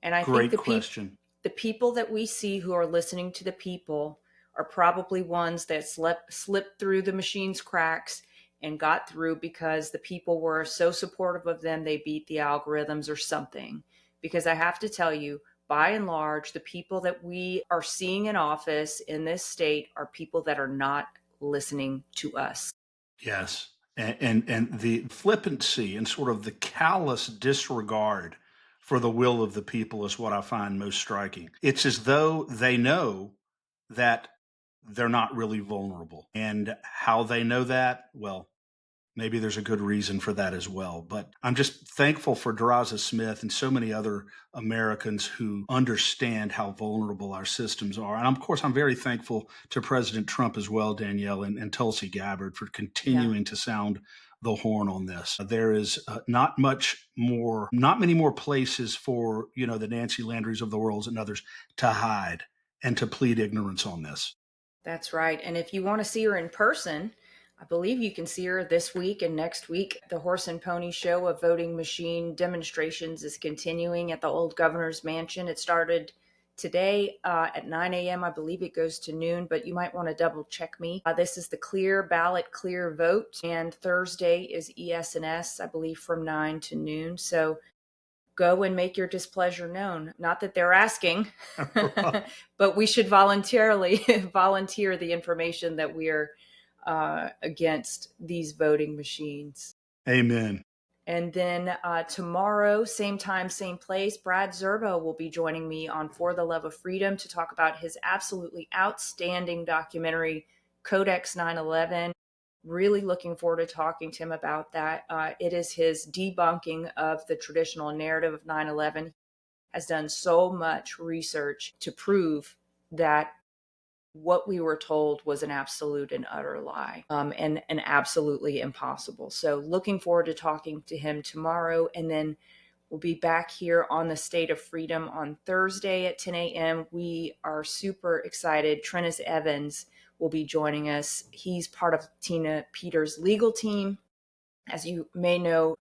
And I think Great question. the people that we see who are listening to the people are probably ones that slipped through the machine's cracks and got through because the people were so supportive of them they beat the algorithms or something. Because I have to tell you, by and large, the people that we are seeing in office in this state are people that are not listening to us. Yes. And the flippancy and sort of the callous disregard for the will of the people is what I find most striking. It's as though they know that they're not really vulnerable. And how they know that, well, maybe there's a good reason for that as well. But I'm just thankful for Draza Smith and so many other Americans who understand how vulnerable our systems are. And of course, I'm very thankful to President Trump as well, Danielle, and Tulsi Gabbard for Yeah, continuing to sound the horn on this. There is not many more places for, the Nancy Landrys of the world and others to hide and to plead ignorance on this. that's right. And if you want to see her in person, I believe you can see her this week and next week. The Horse and Pony Show of voting machine demonstrations is continuing at the old governor's mansion. It started today at 9 a.m. I believe it goes to noon, but you might want to double check me. This is the clear ballot, clear vote. And Thursday is ES&S, I believe, from 9 to noon. So go and make your displeasure known. Not that they're asking, but we should voluntarily volunteer the information that we're against these voting machines. Amen. And then tomorrow, same time, same place, Brad Zerbo will be joining me on For the Love of Freedom to talk about his absolutely outstanding documentary, Codex 9/11. Really looking forward to talking to him about that. It is his debunking of the traditional narrative of 9/11. Has done so much research to prove that what we were told was an absolute and utter lie, and absolutely impossible. So looking forward to talking to him tomorrow. And then we'll be back here on the State of Freedom on Thursday at 10 a.m. We are super excited. Trennis Evans will be joining us. He's part of Tina Peters' legal team. As you may know,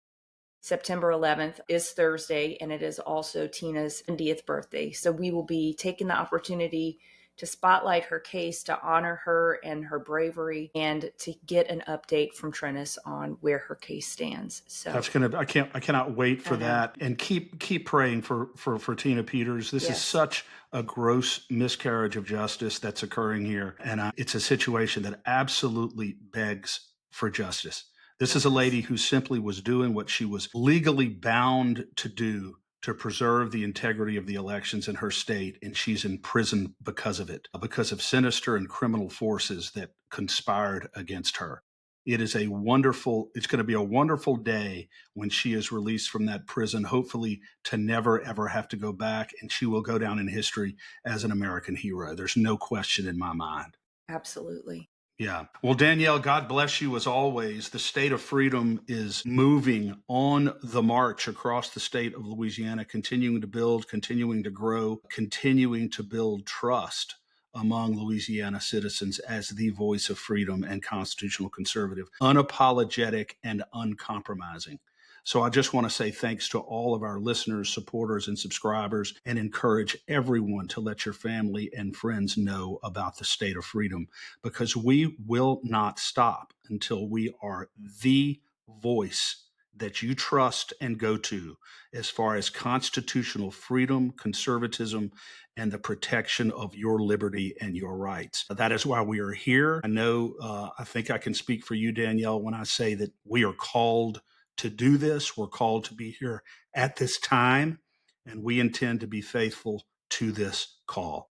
September 11th is Thursday, and it is also Tina's 70th birthday. So we will be taking the opportunity to spotlight her case, to honor her and her bravery, and to get an update from Trennis on where her case stands. So I cannot wait for I know. that. And keep praying for Tina Peters. This is Yes, such a gross miscarriage of justice that's occurring here. And it's a situation that absolutely begs for justice. This is a yes, lady who simply was doing what she was legally bound to do to preserve the integrity of the elections in her state, and she's in prison because of it, because of sinister and criminal forces that conspired against her. It's going to be a wonderful day when she is released from that prison, hopefully to never ever have to go back, and she will go down in history as an American hero. There's no question in my mind. absolutely. Yeah. Well, Danielle, God bless you as always. The state of freedom is moving on the march across the state of Louisiana, continuing to build, continuing to grow, continuing to build trust among Louisiana citizens as the voice of freedom and constitutional conservative, unapologetic and uncompromising. So I just want to say thanks to all of our listeners, supporters, and subscribers, and encourage everyone to let your family and friends know about the state of freedom, because we will not stop until we are the voice that you trust and go to as far as constitutional freedom, conservatism, and the protection of your liberty and your rights. That is why we are here. I think I can speak for you, Danielle, when I say that we are called to do this. We're called to be here at this time, and we intend to be faithful to this call.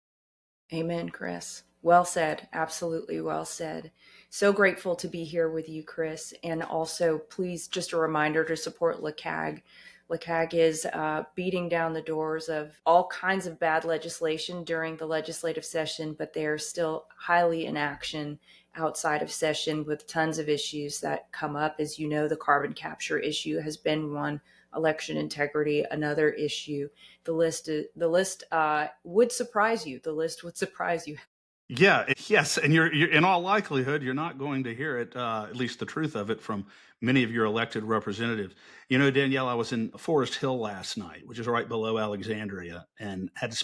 Amen, Chris. Well said. Absolutely well said. So grateful to be here with you, Chris. And also, please, just a reminder to support LACAG. LACAG is beating down the doors of all kinds of bad legislation during the legislative session, but they are still highly in action outside of session with tons of issues that come up. As you know, the carbon capture issue has been one, election integrity, another issue. The list would surprise you. The list would surprise you. Yeah, yes, and you're in all likelihood you're not going to hear it, at least the truth of it, from many of your elected representatives. You know, Danielle, I was in Forest Hill last night, which is right below Alexandria, and had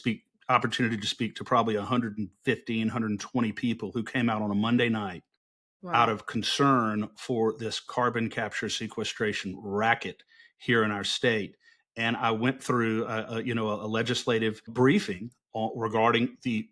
opportunity to speak to probably 115, 120 people who came out on a Monday night out Wow. of concern for this carbon capture sequestration racket here in our state. And I went through, a legislative briefing regarding the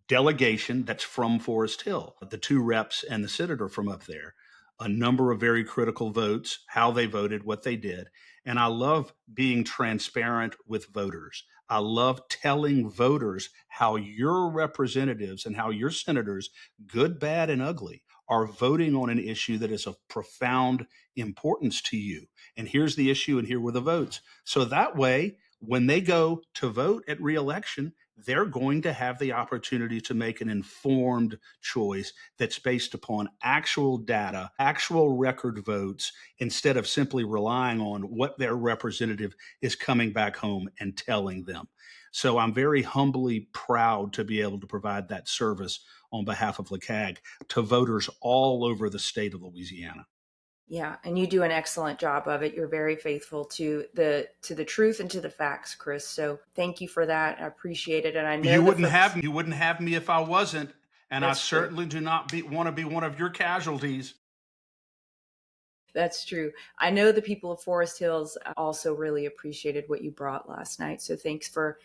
delegation that's from Forest Hill, the two reps and the senator from up there, a number of very critical votes, how they voted, what they did. And I love being transparent with voters. I love telling voters how your representatives and how your senators, good, bad, and ugly, are voting on an issue that is of profound importance to you. And here's the issue, and here were the votes. So that way, when they go to vote at reelection, they're going to have the opportunity to make an informed choice that's based upon actual data, actual record votes, instead of simply relying on what their representative is coming back home and telling them. So I'm very humbly proud to be able to provide that service on behalf of LACAG to voters all over the state of Louisiana. Yeah, and you do an excellent job of it. You're very faithful to the truth and to the facts, Chris. So thank you for that. I appreciate it, and I know You wouldn't have me if I wasn't, and I That's true. certainly do not want to be one of your casualties. That's true. I know the people of Forest Hills also really appreciated what you brought last night. So thanks for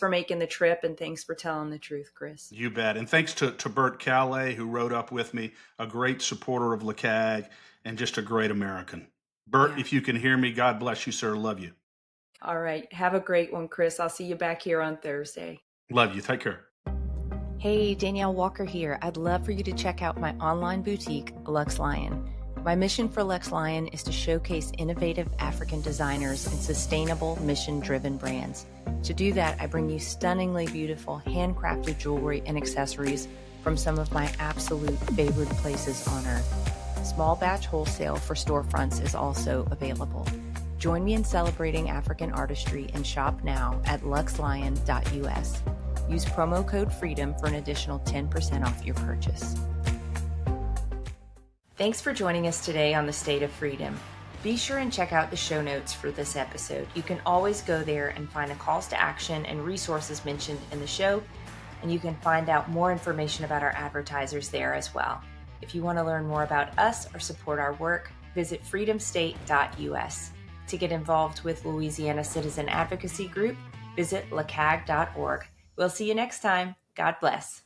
making the trip, and thanks for telling the truth, Chris. You bet. And thanks to Bert Calais, who rode up with me, a great supporter of LACAG and just a great American. Bert, Yeah. if you can hear me, God bless you, sir. Love you. All right. Have a great one, Chris. I'll see you back here on Thursday. Love you. Take care. Hey, Danielle Walker here. I'd love for you to check out my online boutique, Luxe Lion. My mission for Luxe Lion is to showcase innovative African designers and sustainable, mission-driven brands. To do that, I bring you stunningly beautiful handcrafted jewelry and accessories from some of my absolute favorite places on earth. Small batch wholesale for storefronts is also available. Join me in celebrating African artistry and shop now at luxelion.us. Use promo code FREEDOM for an additional 10% off your purchase. Thanks for joining us today on the State of Freedom. Be sure and check out the show notes for this episode. You can always go there and find the calls to action and resources mentioned in the show, and you can find out more information about our advertisers there as well. If you want to learn more about us or support our work, visit freedomstate.us. To get involved with Louisiana Citizen Advocacy Group, visit lacag.org. We'll see you next time. God bless.